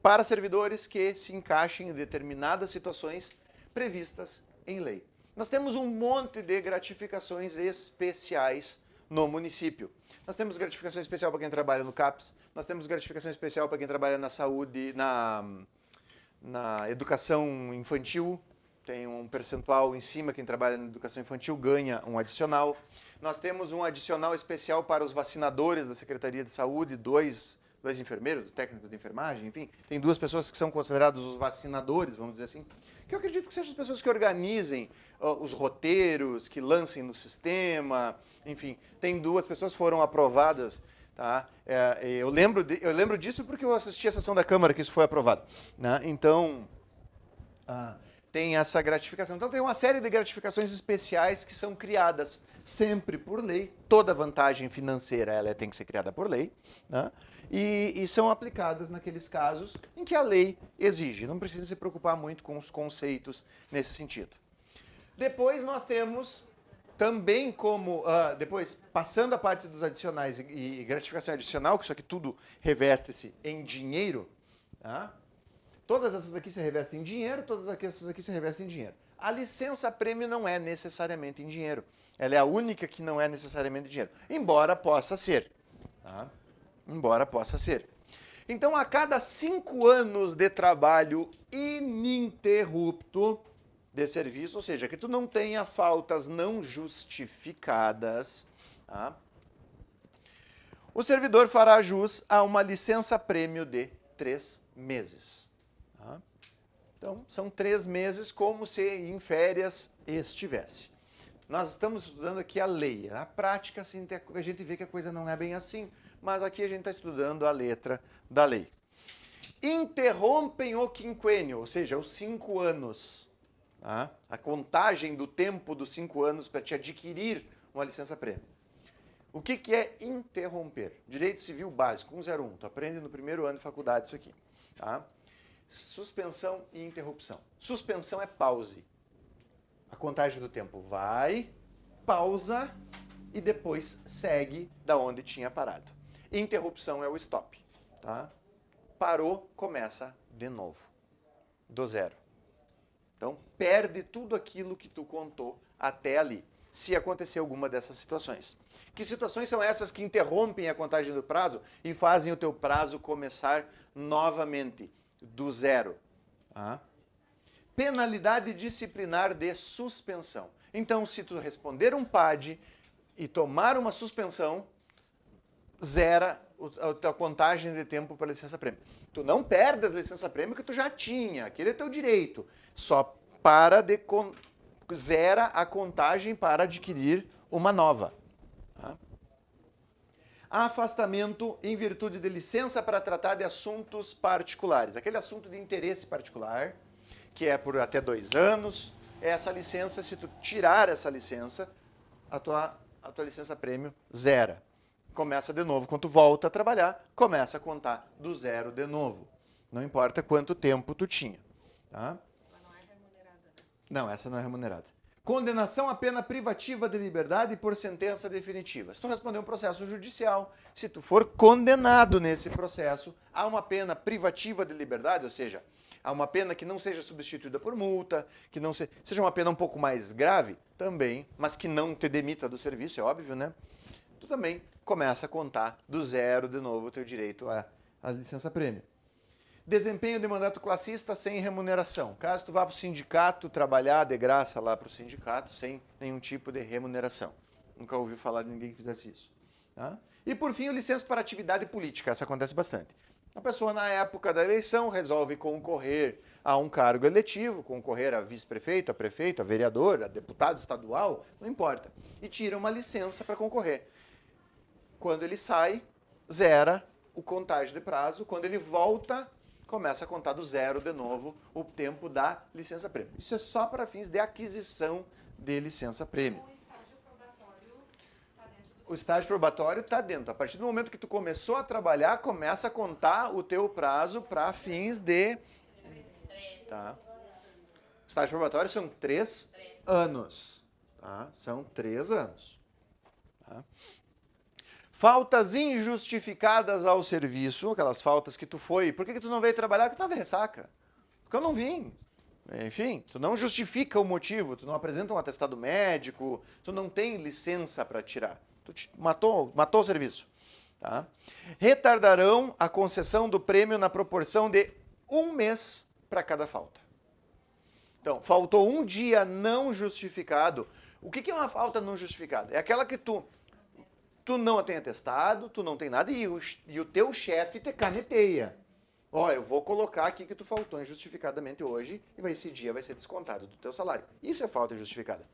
para servidores que se encaixem em determinadas situações previstas em lei. Nós temos um monte de gratificações especiais no município. Nós temos gratificação especial para quem trabalha no CAPS, nós temos gratificação especial para quem trabalha na saúde, na educação infantil, tem um percentual em cima, quem trabalha na educação infantil ganha um adicional. Nós temos um adicional especial para os vacinadores da Secretaria de Saúde, dois enfermeiros, o técnico de enfermagem, enfim, tem 2 pessoas que são considerados os vacinadores, vamos dizer assim, que eu acredito que sejam as pessoas que organizem os roteiros, que lancem no sistema, enfim, tem 2 pessoas que foram aprovadas, tá? Eu lembro disso porque eu assisti a sessão da Câmara que isso foi aprovado, né? Então, tem essa gratificação. Então tem uma série de gratificações especiais que são criadas sempre por lei. Toda vantagem financeira ela tem que ser criada por lei, né? E são aplicadas naqueles casos em que a lei exige. Não precisa se preocupar muito com os conceitos nesse sentido. Depois nós temos também como, depois, passando a parte dos adicionais e gratificação adicional, que isso aqui tudo reveste-se em dinheiro, tá? Todas essas aqui se revestem em dinheiro, todas essas aqui se revestem em dinheiro. A licença-prêmio não é necessariamente em dinheiro. Ela é a única que não é necessariamente em dinheiro, embora possa ser. Tá? Embora possa ser. Então, a cada 5 anos de trabalho ininterrupto de serviço, ou seja, que tu não tenha faltas não justificadas, tá? O servidor fará jus a uma licença-prêmio de 3 meses. Tá? Então, são 3 meses como se em férias estivesse. Nós estamos estudando aqui a lei. Na prática, assim, a gente vê que a coisa não é bem assim, mas aqui a gente está estudando a letra da lei. Interrompem o quinquênio, ou seja, os 5 anos. Tá? A contagem do tempo dos 5 anos para te adquirir uma licença-prêmio. O que é interromper? Direito Civil Básico, 101. Tu aprende no primeiro ano de faculdade isso aqui. Tá? Suspensão e interrupção. Suspensão é pause. A contagem do tempo vai, pausa e depois segue da onde tinha parado. Interrupção é o stop. Tá? Parou, começa de novo. Do zero. Então, perde tudo aquilo que tu contou até ali, se acontecer alguma dessas situações. Que situações são essas que interrompem a contagem do prazo e fazem o teu prazo começar novamente, do zero? Tá? Penalidade disciplinar de suspensão. Então, se tu responder um PAD e tomar uma suspensão, zera a tua contagem de tempo para licença-prêmio. Tu não perde as licença-prêmio que tu já tinha, aquele é teu direito. Só zera a contagem para adquirir uma nova. Tá? Afastamento em virtude de licença para tratar de assuntos particulares. Aquele assunto de interesse particular, que é por até 2 anos. Essa licença, se tu tirar essa licença, a tua licença prêmio zera. Começa de novo. Quando tu volta a trabalhar, começa a contar do zero de novo. Não importa quanto tempo tu tinha. Tá? Ela não é remunerada, né? Não, essa não é remunerada. Condenação à pena privativa de liberdade por sentença definitiva. Se tu responder um processo judicial, se tu for condenado nesse processo, há uma pena privativa de liberdade, ou seja, há uma pena que não seja substituída por multa, que não seja uma pena um pouco mais grave, também, mas que não te demita do serviço, é óbvio, né? Tu também começa a contar do zero de novo o teu direito à licença-prêmio. Desempenho de mandato classista sem remuneração. Caso tu vá para o sindicato trabalhar de graça lá para o sindicato, sem nenhum tipo de remuneração. Nunca ouvi falar de ninguém que fizesse isso. Tá? E por fim, o licença para atividade política. Isso acontece bastante. A pessoa, na época da eleição, resolve concorrer a um cargo eletivo, concorrer a vice-prefeito, a prefeito, a vereador, a deputado estadual, não importa. E tira uma licença para concorrer. Quando ele sai, zera o contagem de prazo. Quando ele volta, começa a contar do zero de novo o tempo da licença-prêmio. Isso é só para fins de aquisição de licença-prêmio. O estágio probatório está dentro do O estágio probatório está dentro. A partir do momento que tu começou a trabalhar, começa a contar o teu prazo para fins de... Tá? O estágio probatório são 3 anos. Tá? São 3 anos. Tá? Faltas injustificadas ao serviço, aquelas faltas que tu foi. Por que tu não veio trabalhar? Porque tu tá de ressaca. Porque eu não vim. Enfim, tu não justifica o motivo, tu não apresenta um atestado médico, tu não tem licença para tirar. Tu matou o serviço. Tá? Retardarão a concessão do prêmio na proporção de 1 mês para cada falta. Então, faltou um dia não justificado. O que é uma falta não justificada? É aquela que tu não tem atestado, tu não tem nada e o teu chefe te caneteia. Ó, eu vou colocar aqui que tu faltou injustificadamente hoje e esse dia vai ser descontado do teu salário. Isso é falta injustificada.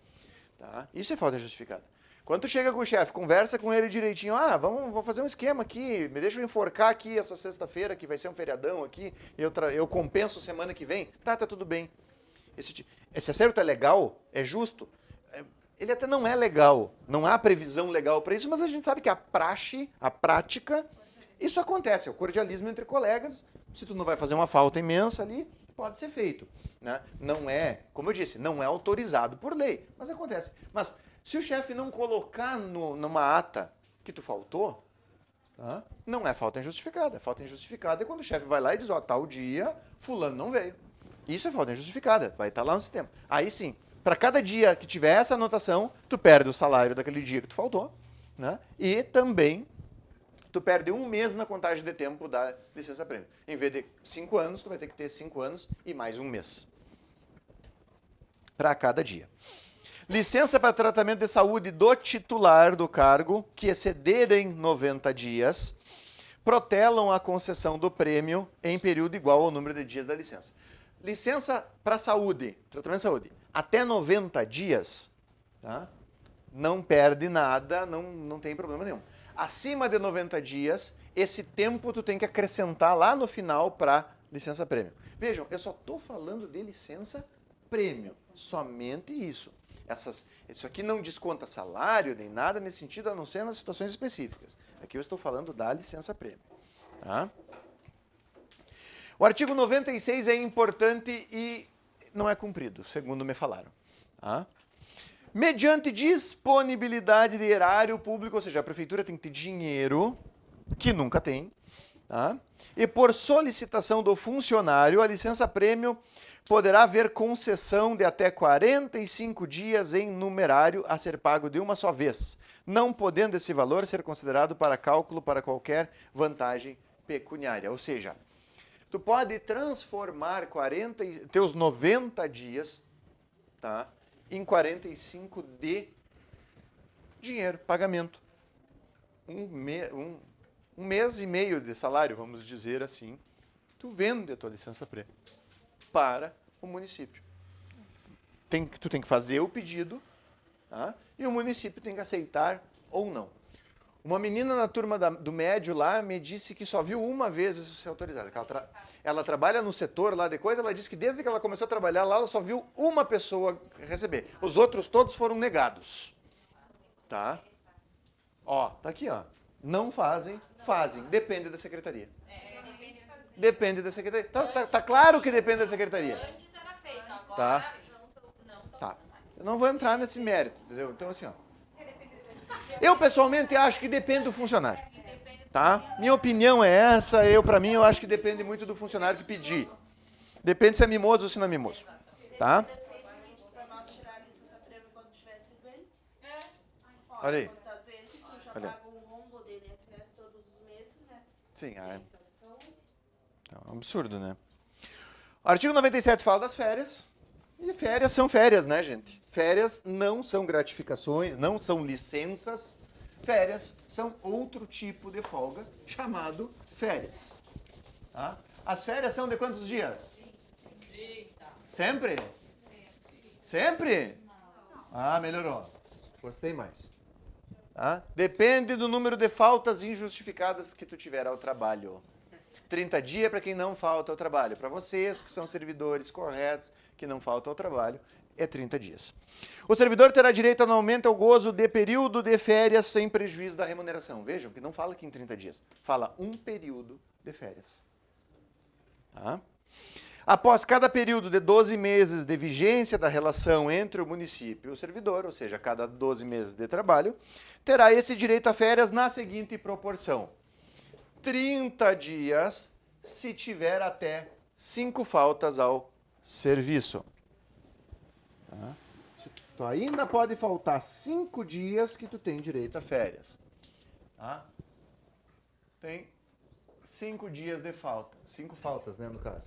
Tá? Isso é falta injustificada. Quando tu chega com o chefe, conversa com ele direitinho, vamos fazer um esquema aqui, me deixa eu enforcar aqui essa sexta-feira que vai ser um feriadão aqui, eu compenso semana que vem, tá tudo bem. Esse acerto é legal? É justo? Ele até não é legal, não há previsão legal para isso, mas a gente sabe que a prática, isso acontece, é o cordialismo entre colegas, se tu não vai fazer uma falta imensa ali, pode ser feito. Né? Não é, como eu disse, não é autorizado por lei, mas acontece. Mas se o chefe não colocar numa ata que tu faltou, tá? Não é falta injustificada. Falta injustificada é quando o chefe vai lá e diz, tal dia, fulano não veio. Isso é falta injustificada, vai estar lá no sistema. Aí sim, para cada dia que tiver essa anotação, tu perde o salário daquele dia que tu faltou, né? E também tu perde 1 mês na contagem de tempo da licença-prêmio. Em vez de 5 anos, tu vai ter que ter 5 anos e mais 1 mês. Para cada dia. Licença para tratamento de saúde do titular do cargo, que excederem 90 dias, protelam a concessão do prêmio em período igual ao número de dias da licença. Licença para saúde, tratamento de saúde, até 90 dias, tá? Não perde nada, não tem problema nenhum. Acima de 90 dias, esse tempo tu tem que acrescentar lá no final para licença-prêmio. Vejam, eu só estou falando de licença-prêmio, somente isso. Isso aqui não desconta salário nem nada nesse sentido, a não ser nas situações específicas. Aqui eu estou falando da licença-prêmio. Tá? O artigo 96 é importante e não é cumprido, segundo me falaram. Tá? Mediante disponibilidade de erário público, ou seja, a prefeitura tem que ter dinheiro, que nunca tem, tá? E por solicitação do funcionário, a licença-prêmio poderá haver concessão de até 45 dias em numerário a ser pago de uma só vez, não podendo esse valor ser considerado para cálculo para qualquer vantagem pecuniária. Ou seja, tu pode transformar teus 90 dias, tá, em 45 de dinheiro, pagamento. Um mês e meio de salário, vamos dizer assim, tu vende a tua licença-prêmio para o município. Tu tem que fazer o pedido, tá? E o município tem que aceitar ou não. Uma menina na turma do médio lá me disse que só viu uma vez isso ser autorizado. Que ela trabalha no setor lá de coisa, ela disse que desde que ela começou a trabalhar lá, ela só viu uma pessoa receber. Os outros todos foram negados. Tá? Ó, tá aqui, ó. Não fazem, fazem. Depende da secretaria. Depende da secretaria. Tá claro que depende da secretaria. Antes era feito, agora Tá. não Tá. Eu não vou entrar nesse mérito, entendeu? Então, assim, ó. Eu, pessoalmente, acho que depende do funcionário. Tá? Minha opinião é essa. Pra mim, eu acho que depende muito do funcionário que pedir. Depende se é mimoso ou se não é mimoso. Tá? Para nós tirar a licença-prêmio quando estivesse doente. Olha aí. Quando tá doente, tu já Olha. paga um rombo de INSS todos os meses, né? Sim, Licença saúde. é um absurdo, né? O artigo 97 fala das férias. E férias são férias, né, gente? Férias não são gratificações, não são licenças. Férias são outro tipo de folga chamado férias. Tá? As férias são de quantos dias? 30. Sempre? Sempre? Ah, melhorou. Gostei mais. Tá? Depende do número de faltas injustificadas que tu tiver ao trabalho. 30 dias para quem não falta ao trabalho. Para vocês que são servidores corretos, que não faltam ao trabalho, é 30 dias. O servidor terá direito anualmente ao gozo de período de férias sem prejuízo da remuneração. Vejam que não fala aqui em 30 dias. Fala um período de férias. Tá? Após cada período de 12 meses de vigência da relação entre o município e o servidor, ou seja, cada 12 meses de trabalho, terá esse direito a férias na seguinte proporção: 30 dias se tiver até 5 faltas ao serviço. Tá? Tu ainda pode faltar 5 dias que tu tem direito a férias. Tá? Tem 5 dias de falta. 5 faltas, né, no caso.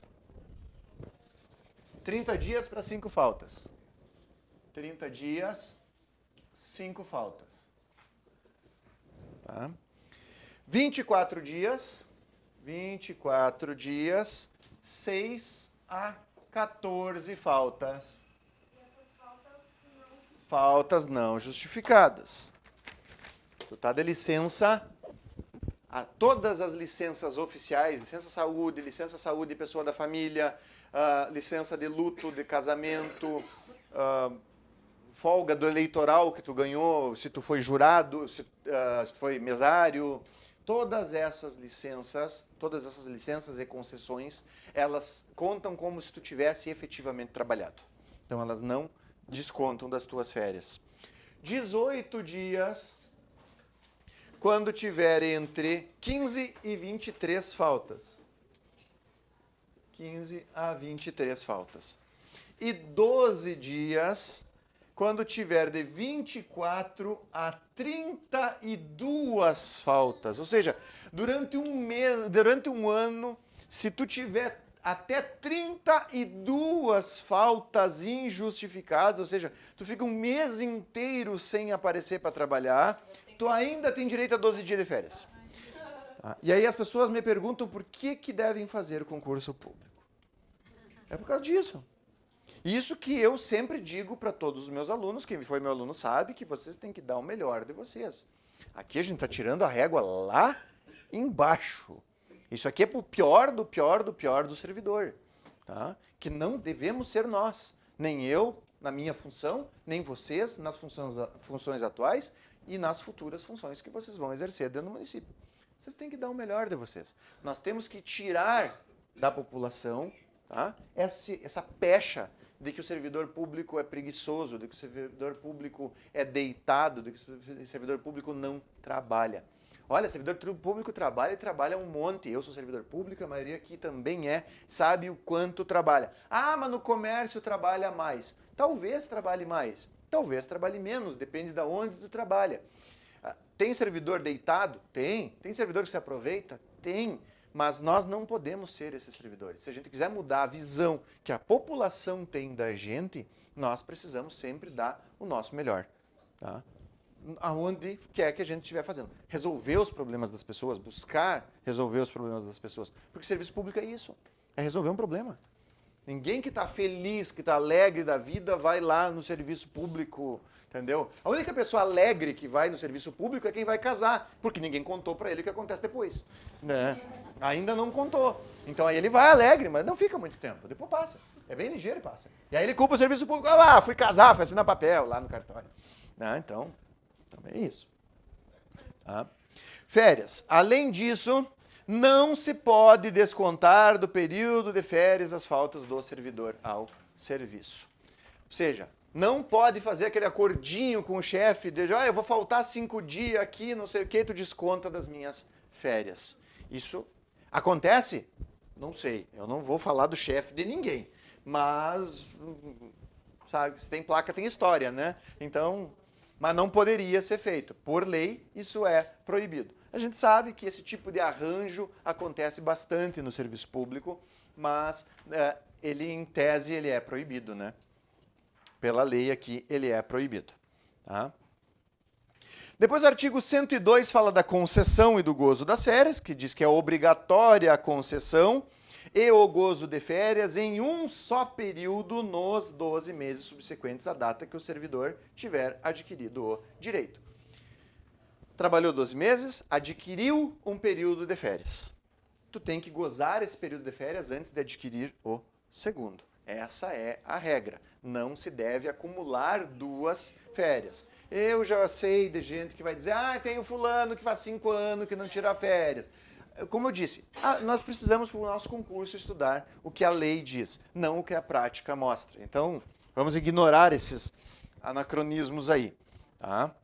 30 dias para 5 faltas. 30 dias, 5 faltas. Tá? 24 dias, 6 a 14 faltas. E essas faltas não Faltas não justificadas. Tu tá de licença, todas as licenças oficiais, licença saúde pessoa da família, licença de luto, de casamento, folga do eleitoral que tu ganhou, se tu foi jurado, se tu foi mesário, todas essas licenças e concessões, elas contam como se tu tivesse efetivamente trabalhado. Então elas não descontam das tuas férias. 18 dias quando tiver entre 15 e 23 faltas. 15 a 23 faltas. E 12 dias quando tiver de 24 a 32 faltas. Ou seja, durante um mês, durante um ano, se tu tiver até 32 faltas injustificadas, ou seja, tu fica um mês inteiro sem aparecer para trabalhar, tu ainda tem direito a 12 dias de férias. Tá? E aí as pessoas me perguntam por que devem fazer o concurso público. É por causa disso. Isso que eu sempre digo para todos os meus alunos, quem foi meu aluno sabe que vocês têm que dar o melhor de vocês. Aqui a gente está tirando a régua lá embaixo. Isso aqui é para o pior do pior do pior do servidor. Tá? Que não devemos ser nós. Nem eu, na minha função, nem vocês, nas funções atuais e nas futuras funções que vocês vão exercer dentro do município. Vocês têm que dar o melhor de vocês. Nós temos que tirar da população, tá, essa pecha de que o servidor público é preguiçoso, de que o servidor público é deitado, de que o servidor público não trabalha. Olha, servidor público trabalha e trabalha um monte. Eu sou servidor público, a maioria aqui também sabe o quanto trabalha. Ah, mas no comércio trabalha mais. Talvez trabalhe mais, talvez trabalhe menos, depende de onde tu trabalha. Tem servidor deitado? Tem. Tem servidor que se aproveita? Tem. Mas nós não podemos ser esses servidores. Se a gente quiser mudar a visão que a população tem da gente, nós precisamos sempre dar o nosso melhor. Tá? Aonde quer que a gente estiver fazendo. Resolver os problemas das pessoas, buscar resolver os problemas das pessoas. Porque serviço público é isso. É resolver um problema. Ninguém que está feliz, que está alegre da vida, vai lá no serviço público, entendeu? A única pessoa alegre que vai no serviço público é quem vai casar, porque ninguém contou para ele o que acontece depois, né? Ainda não contou. Então aí ele vai alegre, mas não fica muito tempo, depois passa. É bem ligeiro e passa. E aí ele culpa o serviço público, lá, fui casar, fui assinar papel lá no cartório. Né? Então, também é isso. Tá? Férias. Além disso, não se pode descontar do período de férias as faltas do servidor ao serviço. Ou seja, não pode fazer aquele acordinho com o chefe de, eu vou faltar 5 dias aqui, não sei o que, tu desconta das minhas férias. Isso acontece? Não sei. Eu não vou falar do chefe de ninguém. Mas, sabe, se tem placa, tem história, né? Então, mas não poderia ser feito. Por lei, isso é proibido. A gente sabe que esse tipo de arranjo acontece bastante no serviço público, mas ele, em tese, ele é proibido, né? Pela lei aqui, ele é proibido. Tá? Depois o artigo 102 fala da concessão e do gozo das férias, que diz que é obrigatória a concessão e o gozo de férias em um só período nos 12 meses subsequentes à data que o servidor tiver adquirido o direito. Trabalhou 12 meses, adquiriu um período de férias. Tu tem que gozar esse período de férias antes de adquirir o segundo. Essa é a regra. Não se deve acumular 2 férias. Eu já sei de gente que vai dizer, tem o fulano que faz 5 anos que não tira férias. Como eu disse, nós precisamos para o nosso concurso estudar o que a lei diz, não o que a prática mostra. Então, vamos ignorar esses anacronismos aí. Tá?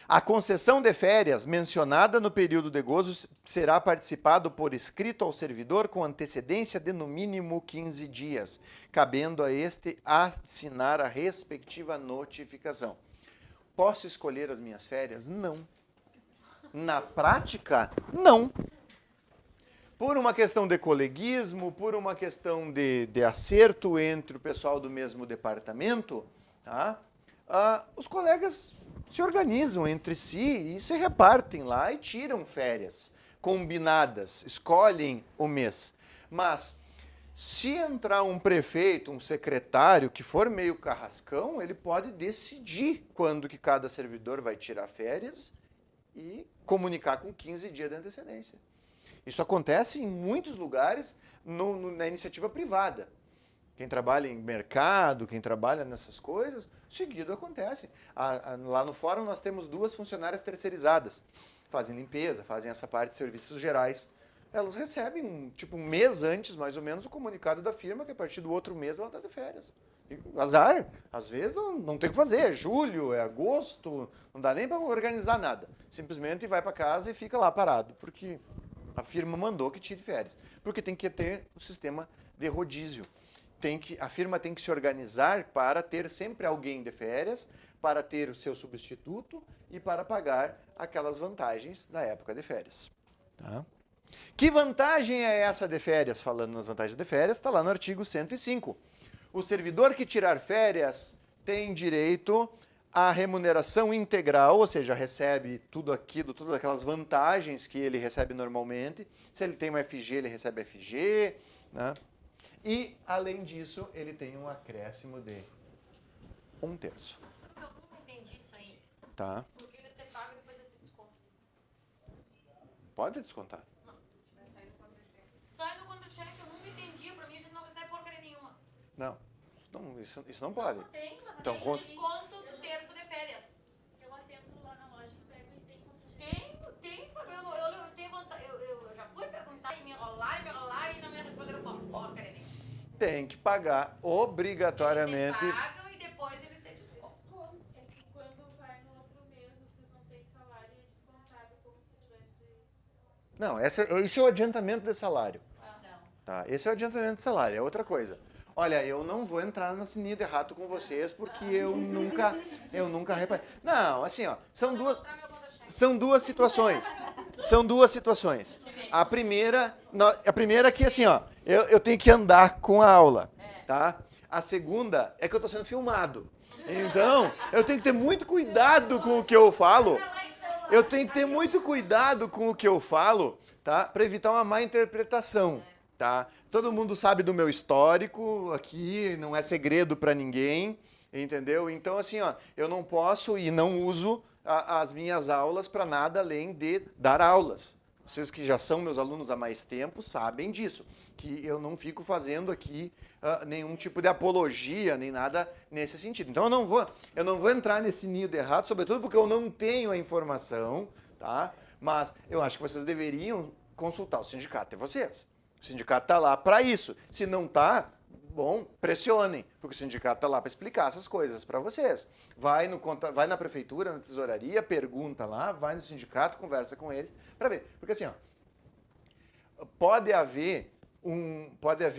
A concessão de férias mencionada no período de gozo será participado por escrito ao servidor com antecedência de no mínimo 15 dias, cabendo a este assinar a respectiva notificação. Posso escolher as minhas férias? Não. Na prática, não. Por uma questão de coleguismo, por uma questão de acerto entre o pessoal do mesmo departamento, tá? Os colegas se organizam entre si e se repartem lá e tiram férias combinadas, escolhem o mês. Mas se entrar um prefeito, um secretário que for meio carrascão, ele pode decidir quando que cada servidor vai tirar férias e comunicar com 15 dias de antecedência. Isso acontece em muitos lugares na iniciativa privada. Quem trabalha em mercado, quem trabalha nessas coisas, seguido acontece. Lá no fórum nós temos 2 funcionárias terceirizadas. Fazem limpeza, fazem essa parte de serviços gerais. Elas recebem, um mês antes, mais ou menos, o comunicado da firma que a partir do outro mês ela está de férias. E, azar, às vezes não tem o que fazer, é julho, é agosto, não dá nem para organizar nada. Simplesmente vai para casa e fica lá parado, porque a firma mandou que tire férias. Porque tem que ter o sistema de rodízio. A firma tem que se organizar para ter sempre alguém de férias, para ter o seu substituto e para pagar aquelas vantagens da época de férias. Tá? Que vantagem é essa de férias? Falando nas vantagens de férias, está lá no artigo 105. O servidor que tirar férias tem direito à remuneração integral, ou seja, recebe tudo aquilo, todas aquelas vantagens que ele recebe normalmente. Se ele tem um FG, ele recebe FG, né? E, além disso, ele tem um acréscimo de 1/3. Eu nunca entendi isso aí. Tá? Porque eles te pagam e depois eles te descontam. Pode descontar. Não, vai sair no contra-cheque. Sai no contra-cheque, eu nunca entendi. Pra mim a gente não recebe porcaria nenhuma. Não, isso não pode. Não tem, mas Então, tem desconto do terço de férias. Eu atendo lá na loja e pego e tem contra-cheque. Tem, Fábio. Eu tenho vontade. Eu já fui perguntar e me enrolar e não me responderam porcaria nenhuma. Tem que pagar obrigatoriamente. Eles te pagam e depois eles te descontam. É que quando vai no outro mês, vocês não têm salário e é descontado como se tivesse... Não, esse é o adiantamento de salário. Não. Tá? Esse é o adiantamento de salário, é outra coisa. Olha, eu não vou entrar na sininho de rato com vocês porque eu nunca reparei. Não, assim, ó, são duas situações. São duas situações. A primeira é que, assim, ó, eu tenho que andar com a aula, tá? A segunda é que eu estou sendo filmado. Então, eu tenho que ter muito cuidado com o que eu falo. Tá? Para evitar uma má interpretação. tá? Todo mundo sabe do meu histórico aqui, não é segredo para ninguém, entendeu? Então, assim, ó, eu não posso e não uso as minhas aulas para nada além de dar aulas. Vocês que já são meus alunos há mais tempo sabem disso, que eu não fico fazendo aqui nenhum tipo de apologia, nem nada nesse sentido. Então eu não vou entrar nesse nido errado, sobretudo porque eu não tenho a informação, tá? Mas eu acho que vocês deveriam consultar o sindicato de vocês. O sindicato está lá para isso. Se não está, bom, pressionem, porque o sindicato está lá para explicar essas coisas para vocês. Vai na prefeitura, na tesouraria, pergunta lá, vai no sindicato, conversa com eles, para ver. Porque assim, ó, pode haver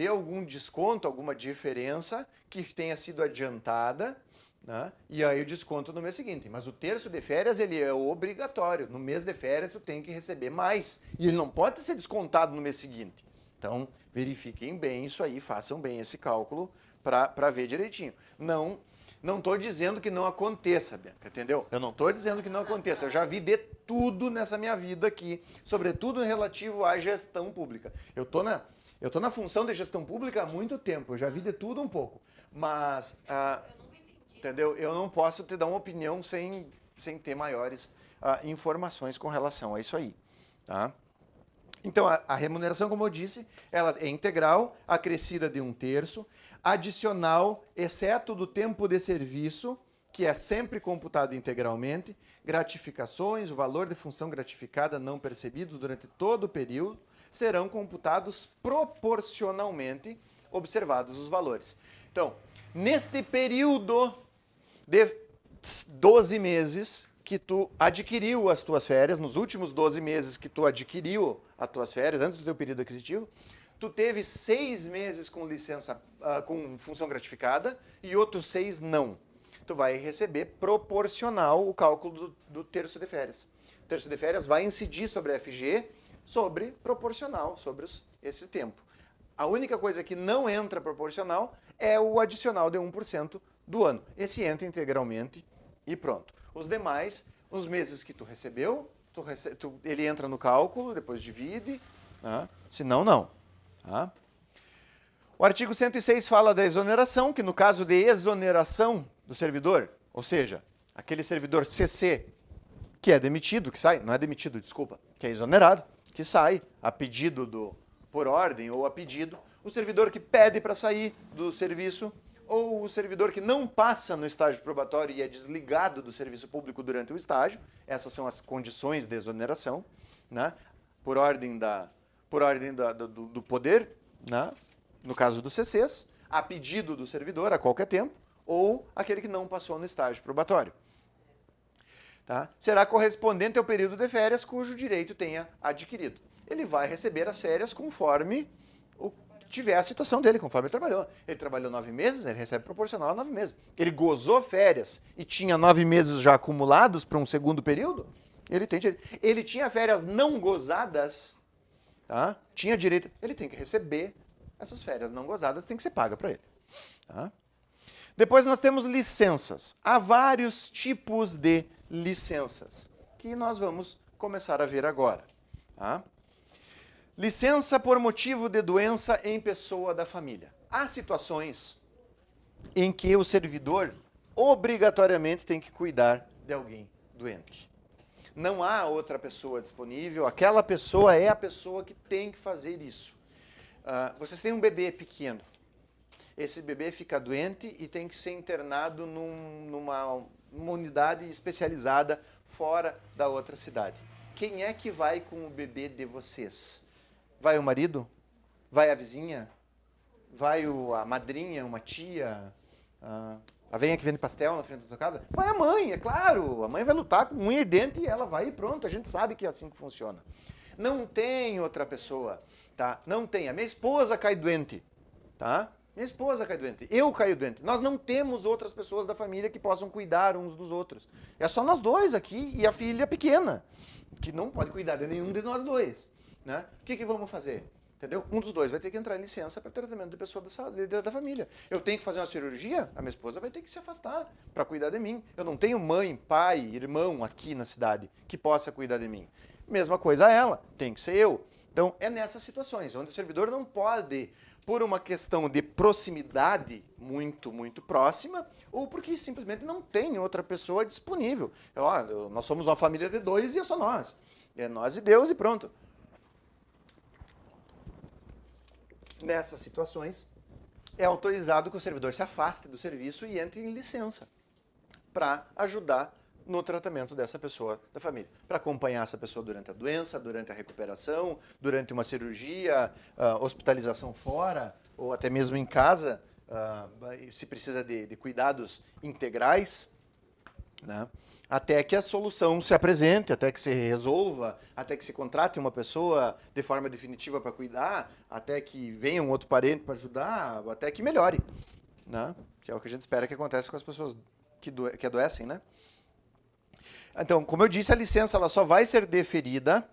algum desconto, alguma diferença que tenha sido adiantada, né? E aí o desconto no mês seguinte. Mas o terço de férias, ele é obrigatório. No mês de férias, tu tem que receber mais. E ele não pode ser descontado no mês seguinte. Então, verifiquem bem isso aí, façam bem esse cálculo para ver direitinho. Não estou dizendo que não aconteça, Bianca, entendeu? Eu não estou dizendo que não aconteça. Eu já vi de tudo nessa minha vida aqui, sobretudo relativo à gestão pública. Eu tô na função de gestão pública há muito tempo, eu já vi de tudo um pouco. Mas, entendeu? Eu não posso te dar uma opinião sem ter maiores informações com relação a isso aí, tá? Então, a remuneração, como eu disse, ela é integral, acrescida de 1/3, adicional, exceto do tempo de serviço, que é sempre computado integralmente, gratificações, o valor de função gratificada não percebidos durante todo o período, serão computados proporcionalmente, observados os valores. Então, neste período de 12 meses que tu adquiriu as tuas férias, nos últimos 12 meses que tu adquiriu as tuas férias, antes do teu período aquisitivo, tu teve 6 meses com licença, com função gratificada e outros 6 não. Tu vai receber proporcional o cálculo do terço de férias. O terço de férias vai incidir sobre a FG, sobre proporcional, sobre esse tempo. A única coisa que não entra proporcional é o adicional de 1% do ano. Esse entra integralmente e pronto. Os demais, os meses que tu recebeu, ele entra no cálculo, depois divide, né? Senão não. Tá? O artigo 106 fala da exoneração, que no caso de exoneração do servidor, ou seja, aquele servidor CC que é demitido, que sai, não é demitido, desculpa, que é exonerado, que sai a pedido por ordem ou a pedido, o servidor que pede para sair do serviço ou o servidor que não passa no estágio probatório e é desligado do serviço público durante o estágio, essas são as condições de exoneração, né? Por ordem do poder, né? No caso dos CCs, a pedido do servidor a qualquer tempo, ou aquele que não passou no estágio probatório. Tá? Será correspondente ao período de férias cujo direito tenha adquirido. Ele vai receber as férias conforme tiver a situação dele, conforme ele trabalhou. Ele trabalhou 9 meses, ele recebe proporcional a 9 meses. Ele gozou férias e tinha 9 meses já acumulados para um segundo período, ele tem direito. Ele tinha férias não gozadas, tá? Tinha direito, ele tem que receber essas férias não gozadas, tem que ser paga para ele. Tá? Depois nós temos licenças. Há vários tipos de licenças, que nós vamos começar a ver agora. Tá? Licença por motivo de doença em pessoa da família. Há situações em que o servidor obrigatoriamente tem que cuidar de alguém doente. Não há outra pessoa disponível, aquela pessoa é a pessoa que tem que fazer isso. Vocês têm um bebê pequeno. Esse bebê fica doente e tem que ser internado numa unidade especializada fora da outra cidade. Quem é que vai com o bebê de vocês? Vai o marido? Vai a vizinha? Vai a madrinha, uma tia? A venha que vende pastel na frente da tua casa? Vai a mãe, é claro. A mãe vai lutar com unha e dente e ela vai e pronto. A gente sabe que é assim que funciona. Não tem outra pessoa, tá? Não tem. A minha esposa cai doente, tá? Minha esposa cai doente. Eu caio doente. Nós não temos outras pessoas da família que possam cuidar uns dos outros. É só nós dois aqui e a filha pequena, que não pode cuidar de nenhum de nós dois. Né? O que vamos fazer? Entendeu? Um dos dois vai ter que entrar em licença para tratamento de pessoa da família. Eu tenho que fazer uma cirurgia, a minha esposa vai ter que se afastar para cuidar de mim. Eu não tenho mãe, pai, irmão aqui na cidade que possa cuidar de mim. Mesma coisa ela, tem que ser eu. Então, é nessas situações, onde o servidor não pode, por uma questão de proximidade muito, muito próxima, ou porque simplesmente não tem outra pessoa disponível. Ó, nós somos uma família de 2 e é só nós. É nós e Deus e pronto. Nessas situações, é autorizado que o servidor se afaste do serviço e entre em licença para ajudar no tratamento dessa pessoa da família, para acompanhar essa pessoa durante a doença, durante a recuperação, durante uma cirurgia, hospitalização fora, ou até mesmo em casa, se precisa de cuidados integrais, né? Até que a solução se apresente, até que se resolva, até que se contrate uma pessoa de forma definitiva para cuidar, até que venha um outro parente para ajudar, até que melhore, né? Que é o que a gente espera que aconteça com as pessoas que adoecem, né? Então, como eu disse, a licença ela só vai ser deferida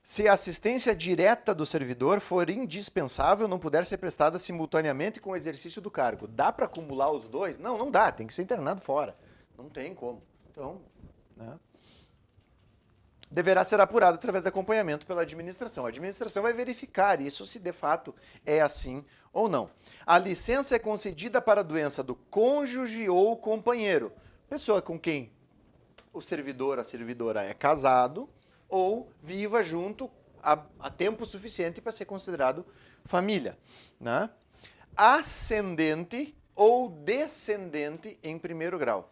se a assistência direta do servidor for indispensável, não puder ser prestada simultaneamente com o exercício do cargo. Dá para acumular os dois? Não, não dá, tem que ser internado fora. Não tem como. Então, né? Deverá ser apurado através de acompanhamento pela administração. A administração vai verificar isso se de fato é assim ou não. A licença é concedida para a doença do cônjuge ou companheiro, pessoa com quem o servidor, a servidora é casado ou viva junto há tempo suficiente para ser considerado família, né? Ascendente ou descendente em primeiro grau.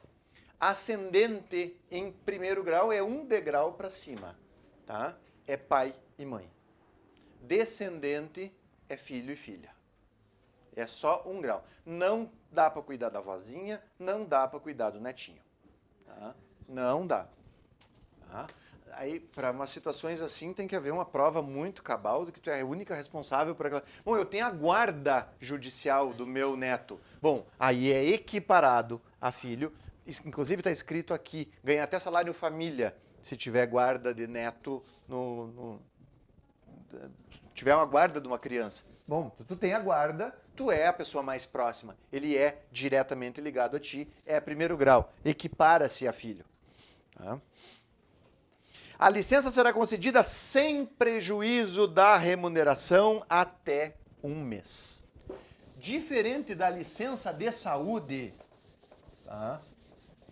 Ascendente em primeiro grau é um degrau para cima, tá? É pai e mãe. Descendente é filho e filha. É só um grau. Não dá para cuidar da vozinha, não dá para cuidar do netinho, tá? Não dá. Tá? Aí, para umas situações assim, tem que haver uma prova muito cabal de que tu é a única responsável por aquela... Bom, eu tenho a guarda judicial do meu neto. Bom, aí é equiparado a filho. Inclusive está escrito aqui, ganha até salário família, se tiver guarda de neto, tiver uma guarda de uma criança. Bom, tu tem a guarda, tu é a pessoa mais próxima. Ele é diretamente ligado a ti, é primeiro grau, equipara-se a filho. Tá? A licença será concedida sem prejuízo da remuneração até 1 mês. Diferente da licença de saúde, tá?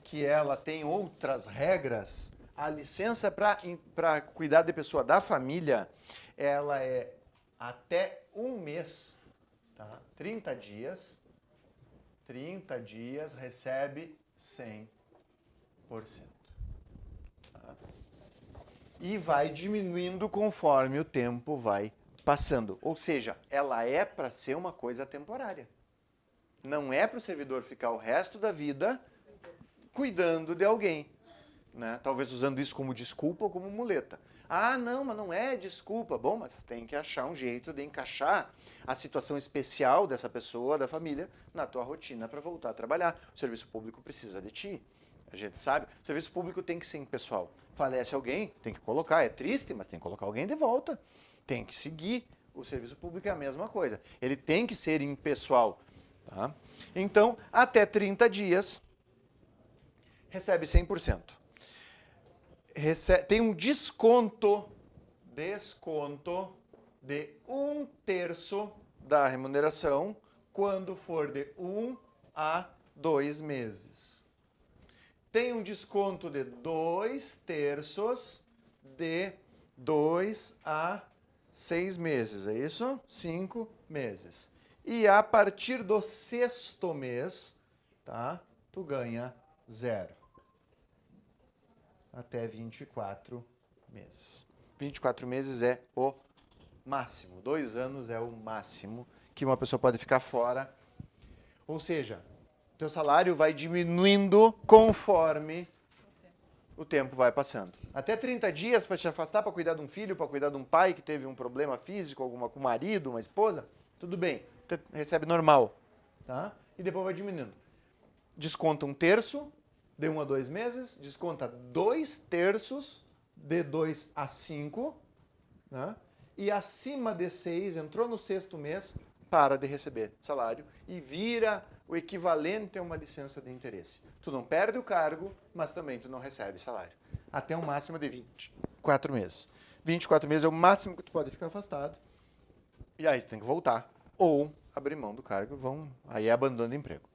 Que ela tem outras regras, a licença para cuidar de pessoa da família, ela é até 1 mês, tá? 30 dias recebe 100%. Tá? E vai diminuindo conforme o tempo vai passando. Ou seja, ela é para ser uma coisa temporária. Não é para o servidor ficar o resto da vida cuidando de alguém, né? Talvez usando isso como desculpa ou como muleta. Ah, não, mas não é desculpa. Bom, mas tem que achar um jeito de encaixar a situação especial dessa pessoa, da família, na tua rotina para voltar a trabalhar. O serviço público precisa de ti. A gente sabe, o serviço público tem que ser impessoal. Falece alguém, tem que colocar. É triste, mas tem que colocar alguém de volta. Tem que seguir. O serviço público é a mesma coisa. Ele tem que ser impessoal. Tá? Então, até 30 dias, recebe 100%. Tem um desconto de 1/3 da remuneração quando for de 1 a 2 meses. Tem um desconto de 2/3 de 2 a 6 meses, é isso? 5 meses. E a partir do 6º mês, tá? Tu ganha 0. Até 24 meses. 24 meses é o máximo. 2 anos é o máximo que uma pessoa pode ficar fora. Ou seja, teu salário vai diminuindo conforme o tempo vai passando. Até 30 dias para te afastar, para cuidar de um filho, para cuidar de um pai que teve um problema físico, alguma com o marido, uma esposa, tudo bem, recebe normal, tá? E depois vai diminuindo. Desconta 1/3 de 1 a 2 meses, desconta 2/3 de 2 a 5, né? E acima de 6, entrou no 6º mês, para de receber salário e vira o equivalente a uma licença de interesse. Tu não perde o cargo, mas também tu não recebe salário. Até um máximo de 24 meses. 24 meses é o máximo que tu pode ficar afastado. E aí tu tem que voltar. Ou abrir mão do cargo, aí é abandono de emprego.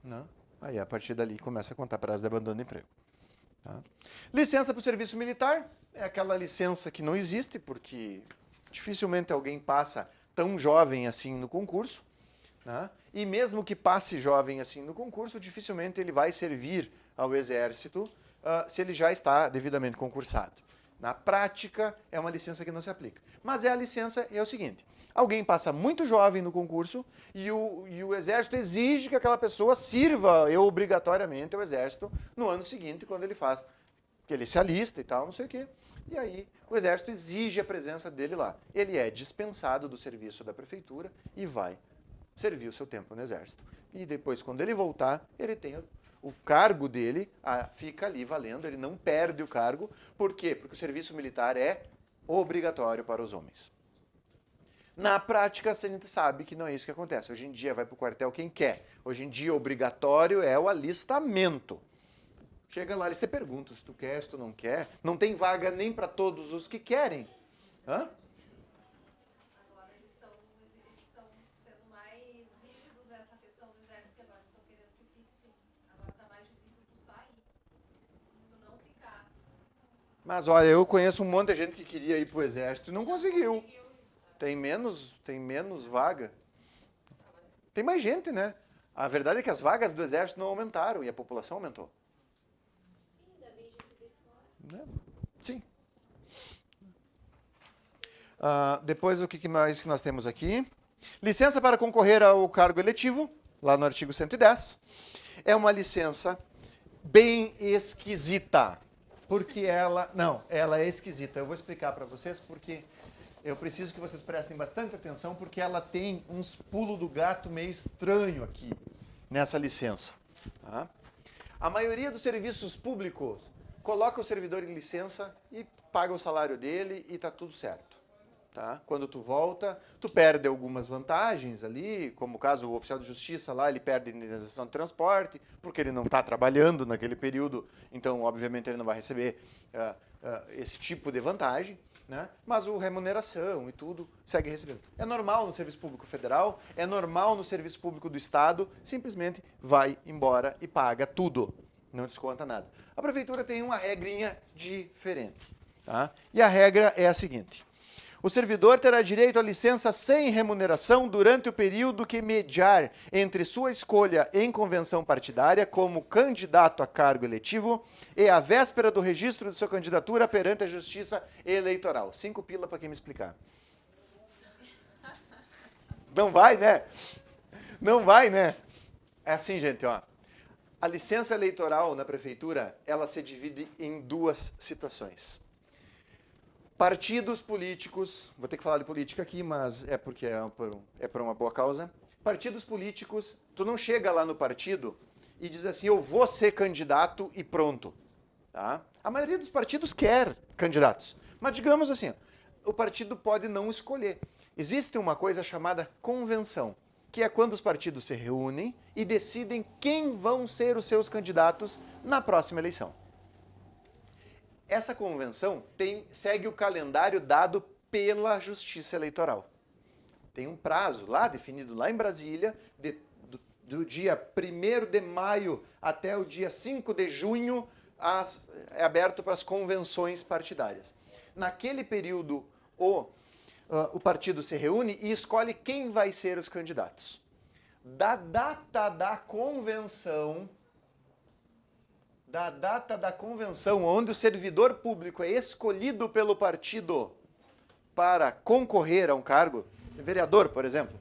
Né? Aí a partir dali começa a contar prazo de abandono de emprego. Tá? Licença para o serviço militar é aquela licença que não existe, porque dificilmente alguém passa tão jovem assim no concurso. Né? E mesmo que passe jovem assim no concurso, dificilmente ele vai servir ao Exército se ele já está devidamente concursado. Na prática, é uma licença que não se aplica. Mas a licença é o seguinte: alguém passa muito jovem no concurso e o Exército exige que aquela pessoa sirva obrigatoriamente ao Exército no ano seguinte, quando ele faz, que ele se alista e tal, não sei o quê. E aí o Exército exige a presença dele lá. Ele é dispensado do serviço da prefeitura e vai servir o seu tempo no Exército. E depois, quando ele voltar, ele tem o cargo dele, fica ali valendo, ele não perde o cargo. Por quê? Porque o serviço militar é obrigatório para os homens. Na prática, a gente sabe que não é isso que acontece. Hoje em dia vai para o quartel quem quer. Hoje em dia, obrigatório é o alistamento. Chega lá, eles te perguntam se tu quer, se tu não quer. Não tem vaga nem para todos os que querem. Hã? Agora eles estão sendo mais rígidos nessa questão do exército, que agora estão querendo que fique sim. Agora está mais difícil tu sair, tu não ficar. Mas olha, eu conheço um monte de gente que queria ir para o Exército e não conseguiu. Tem menos vaga. Tem mais gente, né? A verdade é que as vagas do Exército não aumentaram e a população aumentou. Sim, ainda vem gente de fora. Sim. Depois, o que mais que nós temos aqui? Licença para concorrer ao cargo eletivo, lá no artigo 110. É uma licença bem esquisita. Porque ela é esquisita. Eu vou explicar para vocês porque eu preciso que vocês prestem bastante atenção, porque ela tem uns pulos do gato meio estranho aqui, nessa licença. Tá? A maioria dos serviços públicos coloca o servidor em licença e paga o salário dele e está tudo certo. Tá? Quando tu volta, tu perde algumas vantagens ali, como o caso do oficial de justiça lá, ele perde a indenização de transporte, porque ele não está trabalhando naquele período, então, obviamente, ele não vai receber esse tipo de vantagem. Né? Mas a remuneração e tudo segue recebendo. É normal no serviço público federal, é normal no serviço público do Estado, simplesmente vai embora e paga tudo, não desconta nada. A prefeitura tem uma regrinha diferente. Tá? E a regra é a seguinte: o servidor terá direito à licença sem remuneração durante o período que mediar entre sua escolha em convenção partidária como candidato a cargo eletivo e a véspera do registro de sua candidatura perante a Justiça Eleitoral. 5 pila para quem me explicar. Não vai, né? Não vai, né? É assim, gente, ó. A licença eleitoral na prefeitura, ela se divide em 2 situações. Partidos políticos, vou ter que falar de política aqui, mas é porque é por uma boa causa. Partidos políticos, tu não chega lá no partido e diz assim, eu vou ser candidato e pronto. Tá? A maioria dos partidos quer candidatos. Mas digamos assim, o partido pode não escolher. Existe uma coisa chamada convenção, que é quando os partidos se reúnem e decidem quem vão ser os seus candidatos na próxima eleição. Essa convenção segue o calendário dado pela Justiça Eleitoral. Tem um prazo lá, definido lá em Brasília, do dia 1º de maio até o dia 5 de junho, é aberto para as convenções partidárias. Naquele período, o partido se reúne e escolhe quem vai ser os candidatos. Da data da convenção, onde o servidor público é escolhido pelo partido para concorrer a um cargo, vereador, por exemplo,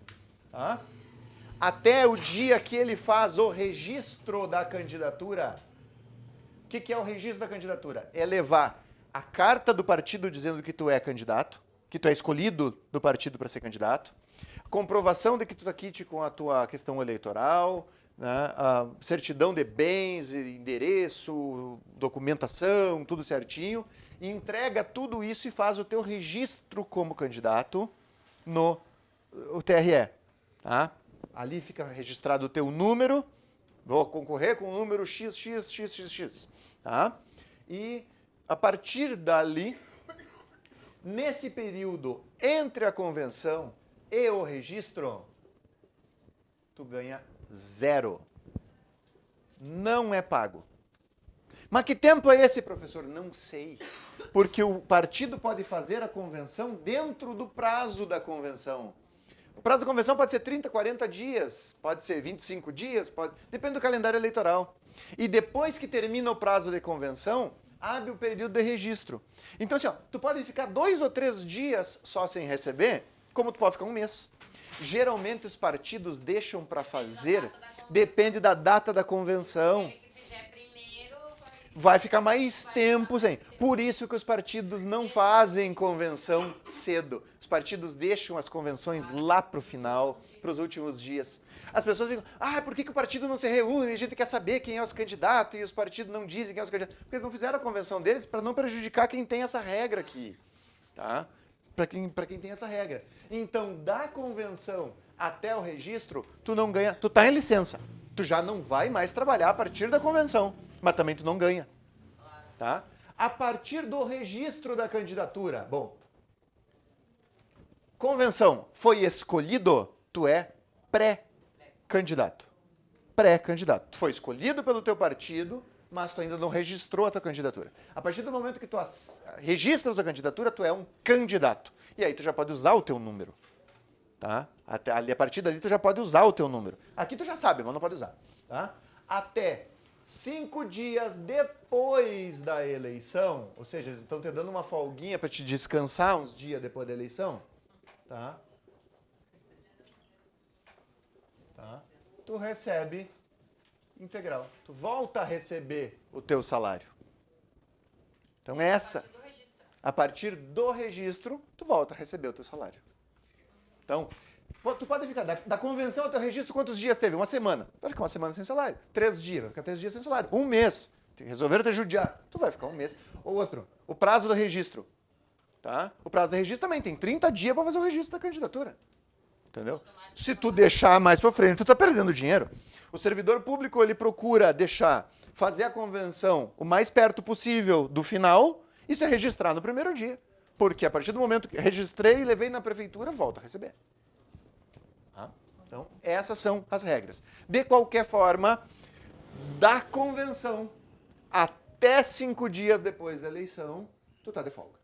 tá? Até o dia que ele faz o registro da candidatura. O que é o registro da candidatura? É levar a carta do partido dizendo que tu é candidato, que tu é escolhido do partido para ser candidato, comprovação de que tu está quite com a tua questão eleitoral, né, a certidão de bens, endereço, documentação, tudo certinho, e entrega tudo isso e faz o teu registro como candidato no TRE. Tá? Ali fica registrado o teu número, vou concorrer com o número XXXXX. Tá? E a partir dali, Nesse período entre a convenção e o registro, tu ganha 0. Não é pago. Mas que tempo é esse, professor? Não sei. Porque o partido pode fazer a convenção dentro do prazo da convenção. O prazo da convenção pode ser 30, 40 dias, pode ser 25 dias, depende do calendário eleitoral. E depois que termina o prazo de convenção, abre o período de registro. Então, assim, ó, tu pode ficar 2 ou 3 dias só sem receber, como tu pode ficar um mês. Geralmente os partidos deixam para fazer, depende da data da convenção. Vai ficar mais tempo sem. Por isso que os partidos não fazem convenção cedo. Os partidos deixam as convenções lá para o final, para os últimos dias. As pessoas ficam, por que o partido não se reúne? A gente quer saber quem é os candidatos e os partidos não dizem quem é os candidatos. Porque eles não fizeram a convenção deles para não prejudicar quem tem essa regra aqui. Tá? Para quem tem essa regra. Então, da convenção até o registro, tu não ganha, tu tá em licença. Tu já não vai mais trabalhar a partir da convenção, mas também tu não ganha. Tá? A partir do registro da candidatura, bom, convenção, foi escolhido, tu é pré-candidato. Pré-candidato. Tu foi escolhido pelo teu partido, mas tu ainda não registrou a tua candidatura. A partir do momento que tu registra a tua candidatura, tu é um candidato. E aí tu já pode usar o teu número. Tá? A partir dali tu já pode usar o teu número. Aqui tu já sabe, mas não pode usar. Tá? Até 5 dias depois da eleição, ou seja, eles estão te dando uma folguinha para te descansar uns dias depois da eleição, tá? Tu recebe integral. Tu volta a receber o teu salário. Então a partir do registro, tu volta a receber o teu salário. Então, tu pode ficar, da convenção ao teu registro, quantos dias teve? Uma semana. Vai ficar uma semana sem salário. 3 dias, vai ficar 3 dias sem salário. Um mês. Resolveram te judiar. Tu vai ficar um mês. Outro, o prazo do registro. Tá? O prazo do registro também tem 30 dias para fazer o registro da candidatura. Entendeu? Se tu deixar mais para frente, tu tá perdendo dinheiro. O servidor público, ele procura fazer a convenção o mais perto possível do final e se registrar no primeiro dia. Porque a partir do momento que registrei e levei na prefeitura, volta a receber. Tá? Então, essas são as regras. De qualquer forma, da convenção até 5 dias depois da eleição, tu tá de folga.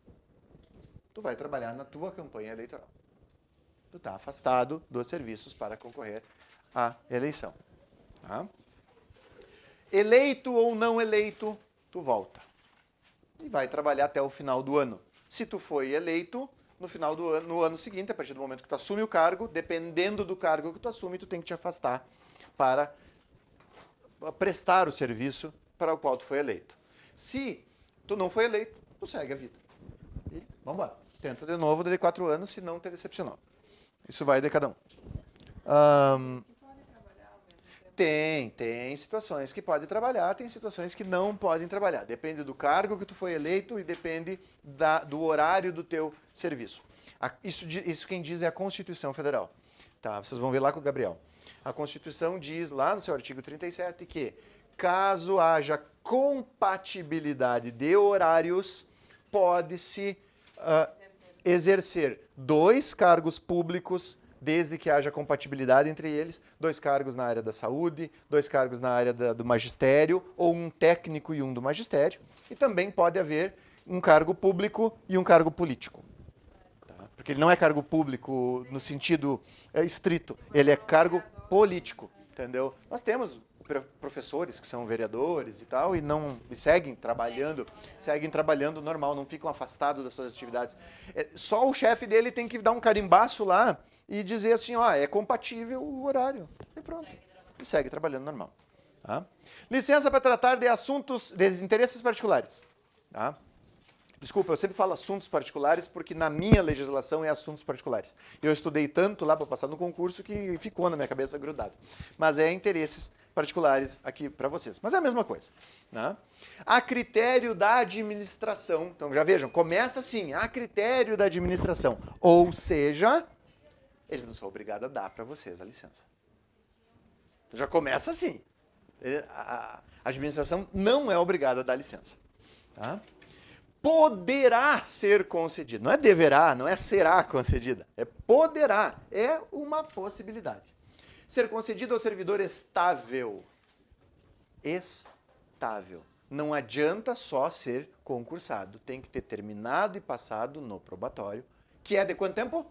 Tu vai trabalhar na tua campanha eleitoral. Tu tá afastado dos serviços para concorrer à eleição. Tá? Eleito ou não eleito, tu volta. E vai trabalhar até o final do ano. Se tu foi eleito, no final do ano, no ano seguinte, a partir do momento que tu assume o cargo, dependendo do cargo que tu assume, tu tem que te afastar para prestar o serviço para o qual tu foi eleito. Se tu não foi eleito, tu segue a vida. E vamos embora. Tenta de novo, de 4 anos, se não te decepcionou. Isso vai de cada um. Tem situações que pode trabalhar, tem situações que não podem trabalhar. Depende do cargo que tu foi eleito e depende do horário do teu serviço. Isso quem diz é a Constituição Federal. Tá? Vocês vão ver lá com o Gabriel. A Constituição diz lá no seu artigo 37 que caso haja compatibilidade de horários, pode-se exercer 2 cargos públicos, desde que haja compatibilidade entre eles, 2 cargos na área da saúde, 2 cargos na área do magistério, ou um técnico e um do magistério, e também pode haver um cargo público e um cargo político. Tá? Porque ele não é cargo público no sentido estrito, ele é cargo político, entendeu? Nós temos professores que são vereadores e tal, e seguem trabalhando normal, não ficam afastados das suas atividades. Só o chefe dele tem que dar um carimbaço lá e dizer assim, é compatível o horário. E pronto. E segue trabalhando normal. Tá? Licença para tratar de assuntos, de interesses particulares. Tá? Desculpa, eu sempre falo assuntos particulares porque na minha legislação é assuntos particulares. Eu estudei tanto lá para passar no concurso que ficou na minha cabeça grudado. Mas é interesses particulares aqui para vocês. Mas é a mesma coisa. Né? A critério da administração. Então já vejam, começa assim, a critério da administração. Ou seja, eles não são obrigados a dar para vocês a licença. Então, já começa assim. A administração não é obrigada a dar licença. Tá? poderá ser concedida. Não é deverá, não é será concedida. É poderá. É uma possibilidade. Ser concedido ao servidor estável. Estável. Não adianta só ser concursado. Tem que ter terminado e passado no probatório. Que é de quanto tempo?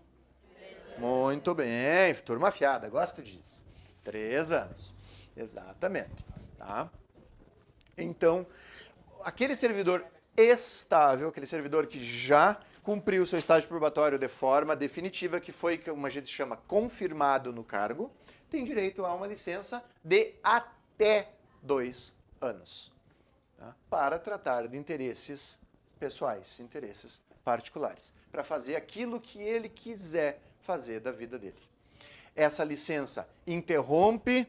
3 anos. Muito bem. Turma afiada. Gosto disso. 3 anos. Exatamente. Tá? Então, aquele servidor estável, aquele servidor que já cumpriu o seu estágio probatório de forma definitiva, que foi, como a gente chama, confirmado no cargo, tem direito a uma licença de até 2 anos. Tá? Para tratar de interesses pessoais, interesses particulares. Para fazer aquilo que ele quiser fazer da vida dele. Essa licença interrompe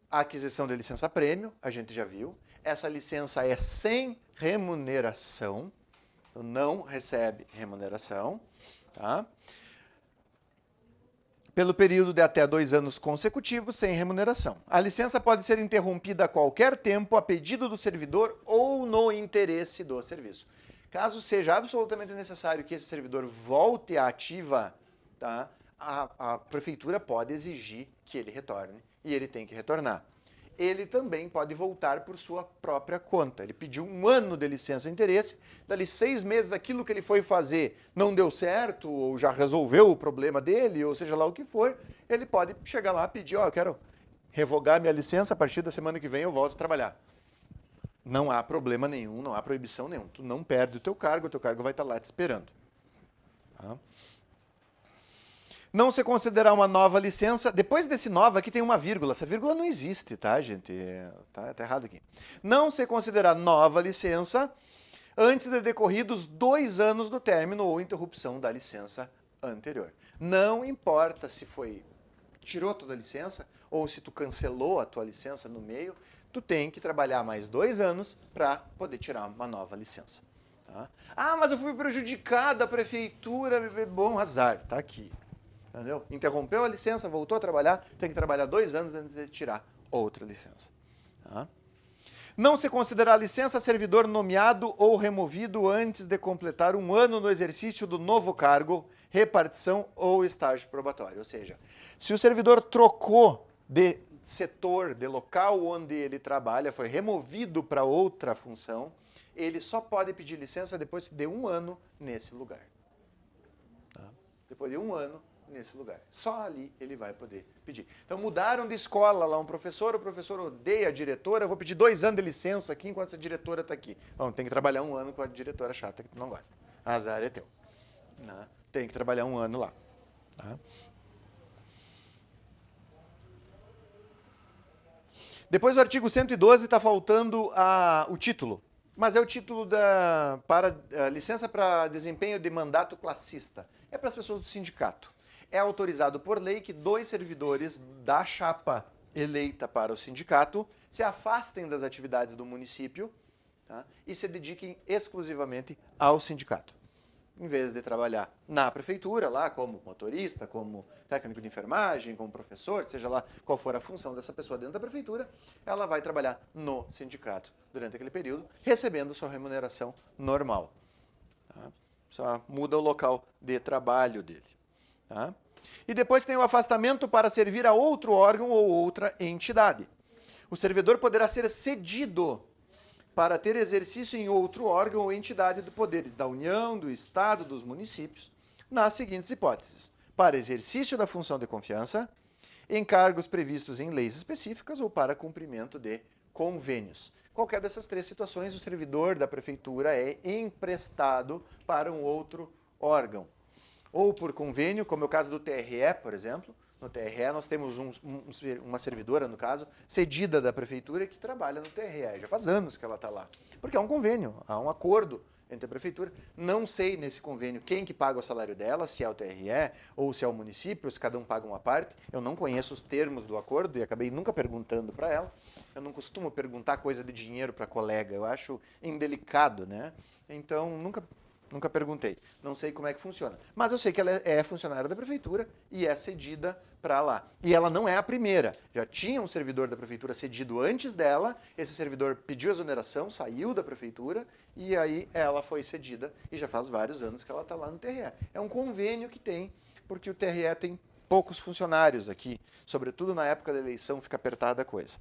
a aquisição de licença-prêmio, a gente já viu. Essa licença é sem remuneração, então não recebe remuneração, tá? Pelo período de até 2 anos consecutivos, sem remuneração. A licença pode ser interrompida a qualquer tempo, a pedido do servidor ou no interesse do serviço. Caso seja absolutamente necessário que esse servidor volte à ativa, tá? A prefeitura pode exigir que ele retorne e ele tem que retornar. Ele também pode voltar por sua própria conta. Ele pediu 1 ano de licença interesse, dali 6 meses aquilo que ele foi fazer não deu certo, ou já resolveu o problema dele, ou seja lá o que for, ele pode chegar lá e pedir, ó, eu quero revogar minha licença, a partir da semana que vem eu volto a trabalhar. Não há problema nenhum, não há proibição nenhuma. Tu não perde o teu cargo vai estar lá te esperando. Tá? Não se considerar uma nova licença. Depois desse nova, aqui tem uma vírgula. Essa vírgula não existe, tá, gente? Tá errado aqui. Não se considerar nova licença antes de decorridos 2 anos do término ou interrupção da licença anterior. Não importa se tirou toda a licença ou se tu cancelou a tua licença no meio, tu tem que trabalhar mais 2 anos para poder tirar uma nova licença. Tá? Ah, mas eu fui prejudicado, a prefeitura, bom, azar, tá aqui. Entendeu? Interrompeu a licença, voltou a trabalhar, tem que trabalhar 2 anos antes de tirar outra licença. Tá? Não se considerar licença servidor nomeado ou removido antes de completar 1 ano no exercício do novo cargo, repartição ou estágio probatório. Ou seja, se o servidor trocou de setor, de local onde ele trabalha, foi removido para outra função, ele só pode pedir licença depois de 1 ano nesse lugar. Tá? Depois de 1 ano nesse lugar. Só ali ele vai poder pedir. Então mudaram de escola lá o professor odeia a diretora, eu vou pedir 2 anos de licença aqui enquanto essa diretora está aqui. Bom, tem que trabalhar 1 ano com a diretora chata que tu não gosta. Azar é teu. Né? Tem que trabalhar 1 ano lá. Tá? Depois do artigo 112 está faltando o título. Mas é o título para licença para desempenho de mandato classista. É para as pessoas do sindicato. É autorizado por lei que 2 servidores da chapa eleita para o sindicato se afastem das atividades do município, tá? E se dediquem exclusivamente ao sindicato. Em vez de trabalhar na prefeitura, lá como motorista, como técnico de enfermagem, como professor, seja lá qual for a função dessa pessoa dentro da prefeitura, ela vai trabalhar no sindicato durante aquele período, recebendo sua remuneração normal. Tá? Só muda o local de trabalho dele. Tá? E depois tem o afastamento para servir a outro órgão ou outra entidade. O servidor poderá ser cedido para ter exercício em outro órgão ou entidade de poderes da União, do Estado, dos municípios, nas seguintes hipóteses: para exercício da função de confiança, em cargos previstos em leis específicas ou para cumprimento de convênios. Qualquer dessas 3 situações, o servidor da prefeitura é emprestado para um outro órgão. Ou por convênio, como é o caso do TRE, por exemplo. No TRE nós temos uma servidora, no caso, cedida da prefeitura que trabalha no TRE. Já faz anos que ela está lá. Porque há um convênio, há um acordo entre a prefeitura. Não sei nesse convênio quem que paga o salário dela, se é o TRE ou se é o município, se cada um paga uma parte. Eu não conheço os termos do acordo e acabei nunca perguntando para ela. Eu não costumo perguntar coisa de dinheiro para colega, eu acho indelicado, né? Então, nunca Nunca perguntei. Não sei como é que funciona. Mas eu sei que ela é funcionária da prefeitura e é cedida para lá. E ela não é a primeira. Já tinha um servidor da prefeitura cedido antes dela, esse servidor pediu exoneração, saiu da prefeitura e aí ela foi cedida e já faz vários anos que ela está lá no TRE. É um convênio que tem, porque o TRE tem poucos funcionários aqui, sobretudo na época da eleição fica apertada a coisa.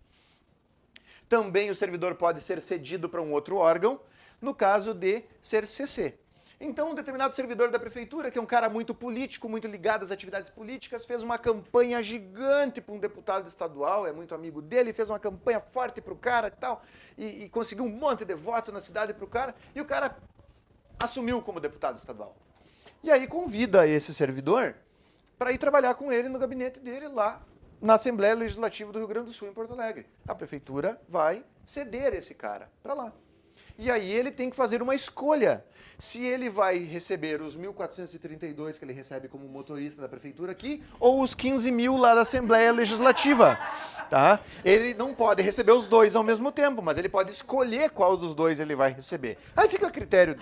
Também o servidor pode ser cedido para um outro órgão, no caso de ser CC. Então, um determinado servidor da prefeitura, que é um cara muito político, muito ligado às atividades políticas, fez uma campanha gigante para um deputado estadual, é muito amigo dele, fez uma campanha forte para o cara e tal, e conseguiu um monte de voto na cidade para o cara, e o cara assumiu como deputado estadual. E aí convida esse servidor para ir trabalhar com ele no gabinete dele lá na Assembleia Legislativa do Rio Grande do Sul, em Porto Alegre. A prefeitura vai ceder esse cara para lá. E aí ele tem que fazer uma escolha. Se ele vai receber os 1.432 que ele recebe como motorista da prefeitura aqui, ou os 15 mil lá da Assembleia Legislativa. Tá? Ele não pode receber os dois ao mesmo tempo, mas ele pode escolher qual dos dois ele vai receber. Aí fica a critério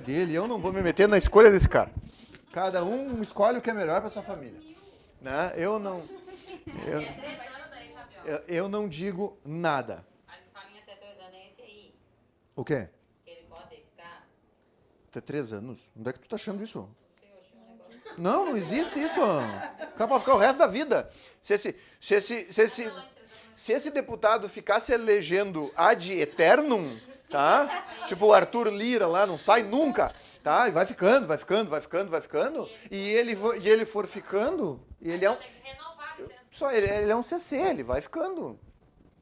dele. Eu não vou me meter na escolha desse cara. Cada um escolhe o que é melhor para sua família. Né? Eu não digo nada. O quê? Que ele pode ficar. Até 3 anos? Onde é que tu tá achando isso? Não existe isso. O cara pode ficar o resto da vida. Se esse deputado ficar se elegendo ad eternum, tá? Tipo o Arthur Lira lá, não sai nunca, tá? E vai ficando. E ele for ficando, ele é um... Ele é um CC, ele vai ficando.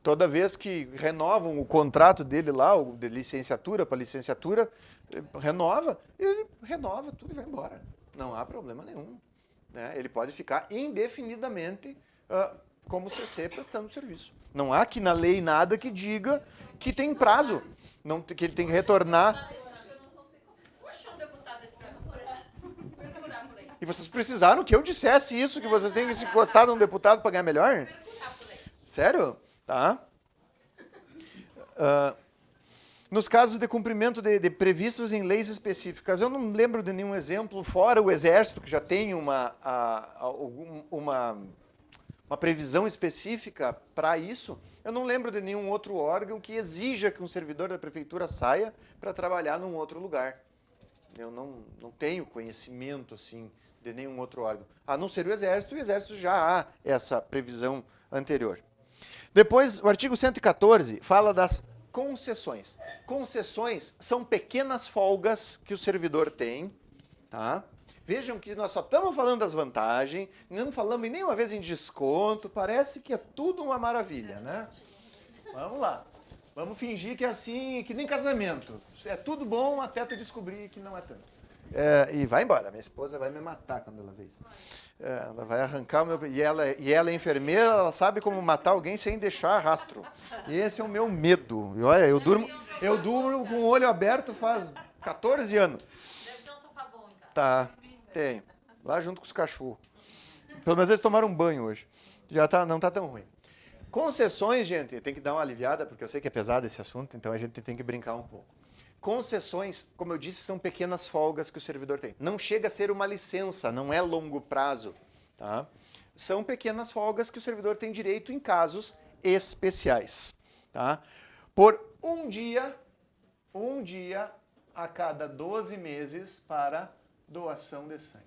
Toda vez que renovam o contrato dele lá, o de licenciatura para licenciatura, ele renova tudo e vai embora. Não há problema nenhum. Né? Ele pode ficar indefinidamente como CC prestando serviço. Não há aqui na lei nada que diga que tem prazo, que ele tem que retornar. E vocês precisaram que eu dissesse isso, que vocês têm que se encostar num deputado para ganhar melhor? Sério? Tá? Nos casos de cumprimento de previstos em leis específicas, eu não lembro de nenhum exemplo, fora o Exército, que já tem uma previsão específica para isso, eu não lembro de nenhum outro órgão que exija que um servidor da prefeitura saia para trabalhar num outro lugar. Eu não tenho conhecimento assim de nenhum outro órgão. A não ser o Exército, e o Exército já há essa previsão anterior. Depois, o artigo 114 fala das concessões. Concessões são pequenas folgas que o servidor tem, tá? Vejam que nós só estamos falando das vantagens, não falamos nenhuma vez em desconto, parece que é tudo uma maravilha, né? Vamos lá. Vamos fingir que é assim, que nem casamento. É tudo bom até tu descobrir que não é tanto. E vai embora. Minha esposa vai me matar quando ela vê isso. Ela vai arrancar o meu... E ela é enfermeira, ela sabe como matar alguém sem deixar rastro. E esse é o meu medo. E olha, eu durmo com o olho aberto faz 14 anos. Deve ter um sofá bom em casa. Tá, tem. Lá junto com os cachorros. Pelo menos eles tomaram um banho hoje. Não tá tão ruim. Concessões, gente, tem que dar uma aliviada, porque eu sei que é pesado esse assunto, então a gente tem que brincar um pouco. Concessões, como eu disse, são pequenas folgas que o servidor tem. Não chega a ser uma licença, não é longo prazo. Tá? São pequenas folgas que o servidor tem direito em casos especiais. Tá? Por um dia a cada 12 meses para doação de sangue.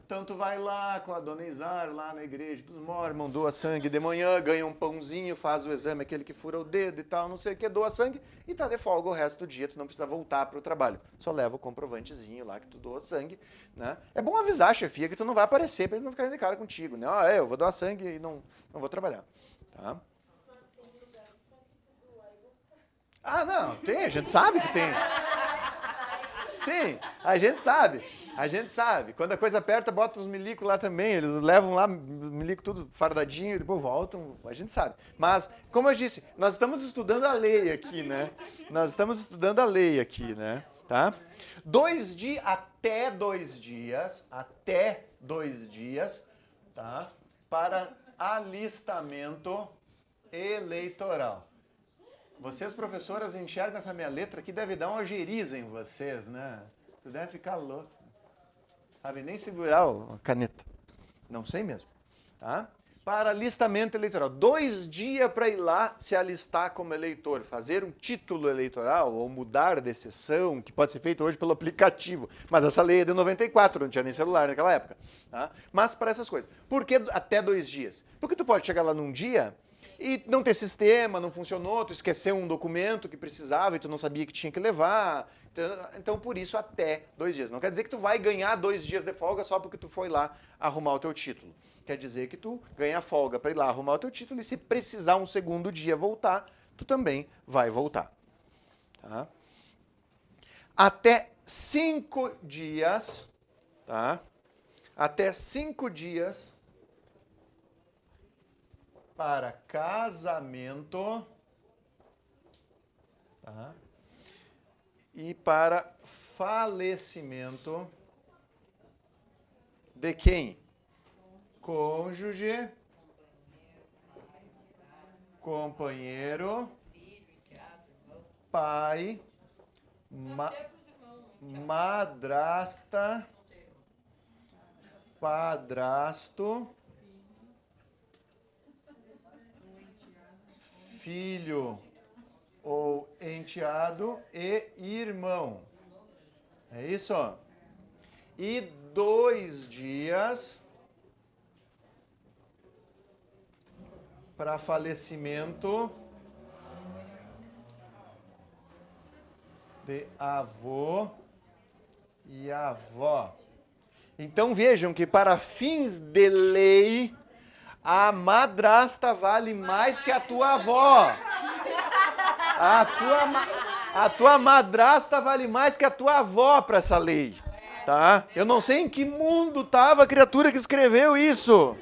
Então tu vai lá com a dona Izar, lá na igreja dos Mormons, doa sangue de manhã, ganha um pãozinho, faz o exame, aquele que fura o dedo e tal, não sei o que, doa sangue e tá de folga o resto do dia, tu não precisa voltar para o trabalho. Só leva o comprovantezinho lá que tu doou sangue, né? É bom avisar a chefia que tu não vai aparecer para eles não ficarem de cara contigo, né? Eu vou doar sangue e não vou trabalhar, tá? Não, tem, a gente sabe que tem. Sim, a gente sabe. Quando a coisa aperta, bota os milicos lá também. Eles levam lá, milico tudo fardadinho, e depois voltam. A gente sabe. Mas, como eu disse, nós estamos estudando a lei aqui, né? Tá? Até dois dias, tá? Para alistamento eleitoral. Vocês, professoras, enxergam essa minha letra aqui, deve dar uma ojeriza em vocês, né? Você deve ficar louco. Sabe nem segurar a caneta. Não sei mesmo. Tá? Para alistamento eleitoral. 2 dias para ir lá se alistar como eleitor, fazer um título eleitoral ou mudar de sessão, que pode ser feito hoje pelo aplicativo. Mas essa lei é de 94, não tinha nem celular naquela época. Tá? Mas para essas coisas. Por que até 2 dias? Porque tu pode chegar lá num dia e não ter sistema, não funcionou, tu esqueceu um documento que precisava e tu não sabia que tinha que levar. Então, por isso, até 2 dias. Não quer dizer que tu vai ganhar 2 dias de folga só porque tu foi lá arrumar o teu título. Quer dizer que tu ganha folga para ir lá arrumar o teu título e se precisar um segundo dia voltar, tu também vai voltar. Tá? Até 5 dias, tá? Até 5 dias para casamento, tá? E para falecimento de quem? Cônjuge, companheiro, pai, madrasta, padrasto, filho ou enteado e irmão. É isso? E 2 dias para falecimento de avô e avó. Então vejam que para fins de lei, a madrasta vale mais que a tua avó. A tua madrasta vale mais que a tua avó para essa lei. Tá? Eu não sei em que mundo estava a criatura que escreveu isso.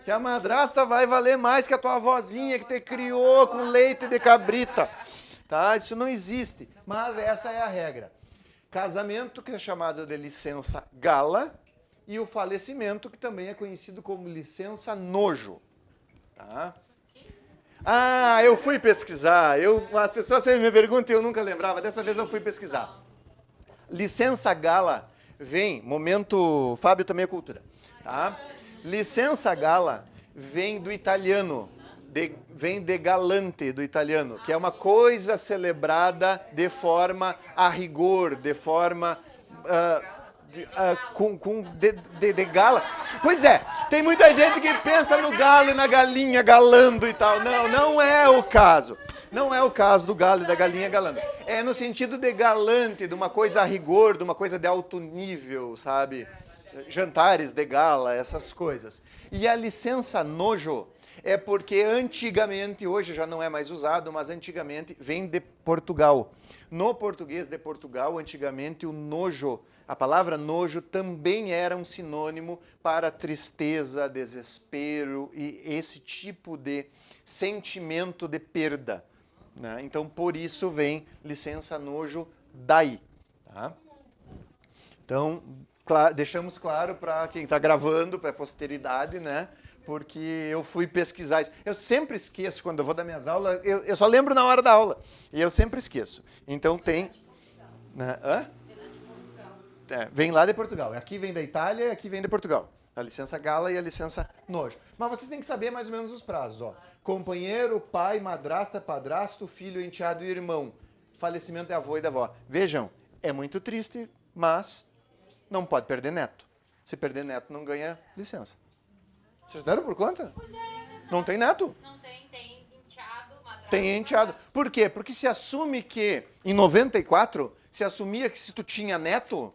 Que a madrasta vai valer mais que a tua avózinha que te criou com leite de cabrita. Tá? Isso não existe. Mas essa é a regra. Casamento, que é chamado de licença gala, e o falecimento, que também é conhecido como licença nojo. Tá? Ah, eu fui pesquisar. As pessoas sempre me perguntam e eu nunca lembrava. Dessa vez eu fui pesquisar. Licença gala vem, momento, Fábio também é cultura. Tá? Licença gala vem do italiano, vem de galante do italiano, que é uma coisa celebrada de forma a rigor, de forma de gala. Pois é, tem muita gente que pensa no galo e na galinha galando e tal. Não, não é o caso. Não é o caso do galo e da galinha galando. É no sentido de galante, de uma coisa a rigor, de uma coisa de alto nível, sabe? Jantares de gala, essas coisas. E a licença nojo é porque antigamente, hoje já não é mais usado, mas antigamente vem de Portugal. No português de Portugal, antigamente o nojo, a palavra nojo também era um sinônimo para tristeza, desespero e esse tipo de sentimento de perda. Né? Então, por isso vem licença nojo daí. Tá? Então, deixamos claro para quem está gravando, para a posteridade, né? Porque eu fui pesquisar isso. Eu sempre esqueço quando eu vou dar minhas aulas, eu só lembro na hora da aula. E eu sempre esqueço. Então tem... Né? Hã? Vem lá de Portugal. Aqui vem da Itália e aqui vem de Portugal. A licença gala e a licença nojo. Mas vocês têm que saber mais ou menos os prazos. Ó. Companheiro, pai, madrasta, padrasto, filho, enteado e irmão. Falecimento de avô e da avó. Vejam, é muito triste, mas não pode perder neto. Se perder neto, não ganha licença. Vocês deram por conta? Pois é. Não tem neto? Não tem enteado, madrasta. Tem enteado. Por quê? Porque se assume que, em 94, se assumia que se tu tinha neto,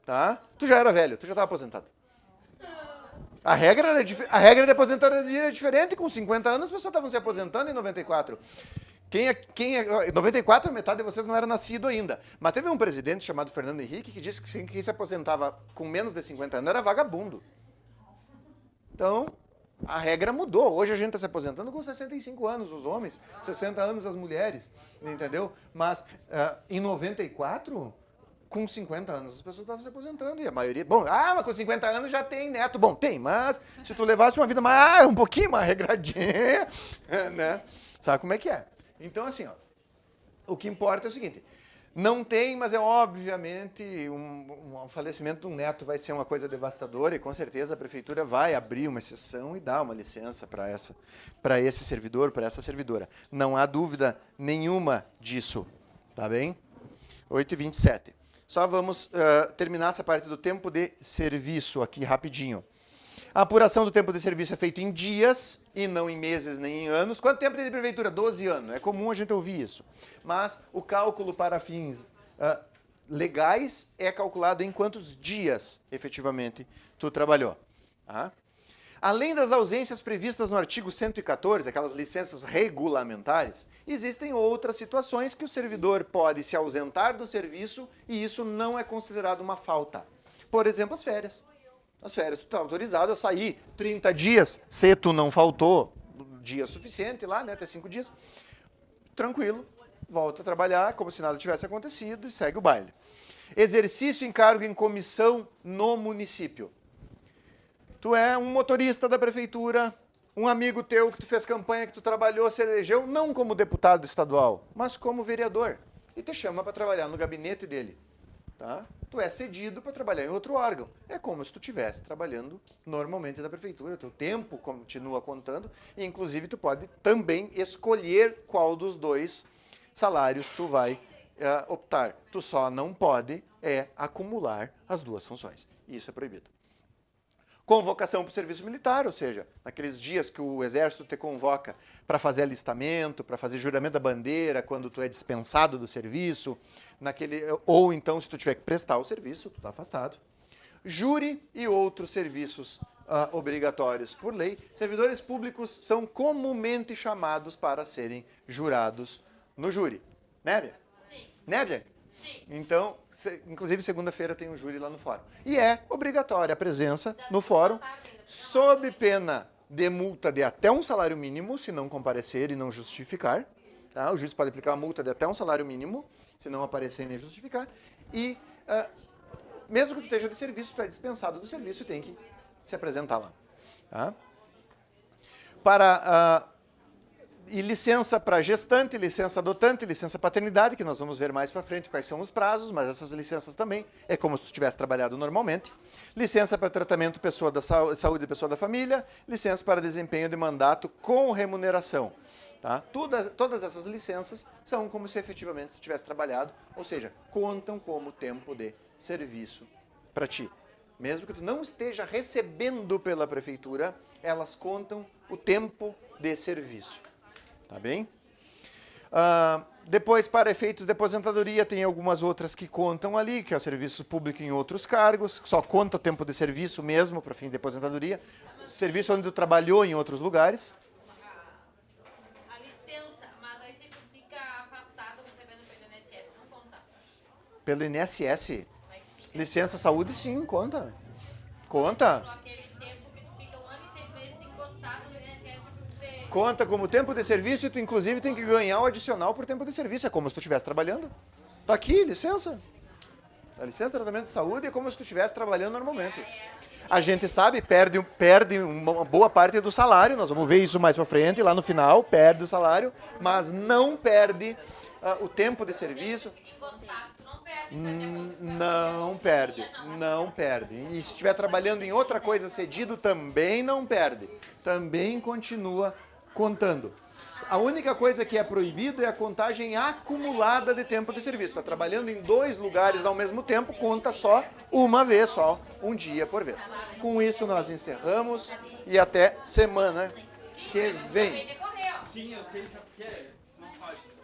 tá? Tu já era velho, tu já estava aposentado. A regra de aposentadoria era diferente. Com 50 anos, as pessoas estavam se aposentando em 94. Em 94, metade de vocês não era nascido ainda. Mas teve um presidente chamado Fernando Henrique que disse que quem se aposentava com menos de 50 anos era vagabundo. Então, a regra mudou. Hoje a gente está se aposentando com 65 anos, os homens, 60 anos as mulheres, entendeu? Mas em 94, com 50 anos as pessoas estavam se aposentando e a maioria... Bom, mas com 50 anos já tem neto. Bom, tem, mas se tu levasse uma vida um pouquinho mais regradinha, né? Sabe como é que é? Então, assim, ó, O que importa é o seguinte, não tem, mas é obviamente, um falecimento de um neto vai ser uma coisa devastadora e com certeza a prefeitura vai abrir uma exceção e dar uma licença para esse servidor, para essa servidora. Não há dúvida nenhuma disso, tá bem? 8h27. Só vamos terminar essa parte do tempo de serviço aqui rapidinho. A apuração do tempo de serviço é feita em dias e não em meses nem em anos. Quanto tempo tem de prefeitura? 12 anos. É comum a gente ouvir isso. Mas o cálculo para fins legais é calculado em quantos dias, efetivamente, tu trabalhou. Tá? Além das ausências previstas no artigo 114, aquelas licenças regulamentares, existem outras situações que o servidor pode se ausentar do serviço e isso não é considerado uma falta. Por exemplo, as férias. As férias, tu está autorizado a sair 30 dias, se tu não faltou dia suficiente lá, né, até 5 dias, tranquilo, volta a trabalhar como se nada tivesse acontecido e segue o baile. Exercício em cargo em comissão no município. Tu é um motorista da prefeitura, um amigo teu que tu fez campanha, que tu trabalhou, se elegeu, não como deputado estadual, mas como vereador, e te chama para trabalhar no gabinete dele. Tá? Tu é cedido para trabalhar em outro órgão. É como se tu estivesse trabalhando normalmente na prefeitura. O teu tempo continua contando e, inclusive, tu pode também escolher qual dos dois salários tu vai optar. Tu só não pode acumular as duas funções. Isso é proibido. Convocação para o serviço militar, ou seja, naqueles dias que o Exército te convoca para fazer alistamento, para fazer juramento da bandeira, quando tu é dispensado do serviço, ou então se tu tiver que prestar o serviço, tu está afastado. Júri e outros serviços obrigatórios por lei. Servidores públicos são comumente chamados para serem jurados no júri. Né, Bia? Sim. Né, Bia? Sim. Então, inclusive segunda-feira tem um júri lá no fórum. E é obrigatória a presença no fórum, sob pena de multa de até um salário mínimo, se não comparecer e não justificar. Tá? O juiz pode aplicar uma multa de até um salário mínimo, se não aparecer e nem justificar. E mesmo que tu esteja de serviço, tu é dispensado do serviço e tem que se apresentar lá. Tá? E licença para gestante, licença adotante, licença paternidade, que nós vamos ver mais para frente quais são os prazos, mas essas licenças também é como se tu tivesse trabalhado normalmente. Licença para tratamento pessoa da saúde e pessoa da família, licença para desempenho de mandato com remuneração. Tá? Todas essas licenças são como se efetivamente tu tivesse trabalhado, ou seja, contam como tempo de serviço para ti. Mesmo que tu não esteja recebendo pela prefeitura, elas contam o tempo de serviço. Tá bem? Depois, para efeitos de aposentadoria, tem algumas outras que contam ali, que é o serviço público em outros cargos, que só conta o tempo de serviço mesmo, para fim de aposentadoria. Serviço onde tu trabalhou em outros lugares. A licença, mas aí se tu fica afastado recebendo pelo INSS, não conta. Pelo INSS? Vai que fica Licença saúde, sim, conta. Conta. por aquele tempo que tu fica 1 ano e 6 meses encostado no INSS por ter... Conta como tempo de serviço e tu, inclusive, tem que ganhar o adicional por tempo de serviço. É como se tu estivesse trabalhando. Tá aqui, licença. A licença de tratamento de saúde é como se tu estivesse trabalhando normalmente. A gente sabe, perde uma boa parte do salário, nós vamos ver isso mais pra frente, lá no final, perde o salário, mas não perde o tempo de serviço. Encostado, tu não perde. Não perde. E se estiver trabalhando em outra coisa cedido, também não perde. Também continua contando. A única coisa que é proibido é a contagem acumulada de tempo de serviço. Está trabalhando em 2 lugares ao mesmo tempo, conta só uma vez, só um dia por vez. Com isso nós encerramos e até semana que vem. Decorreu. Sim, eu sei, sabe o que é? Senão foge.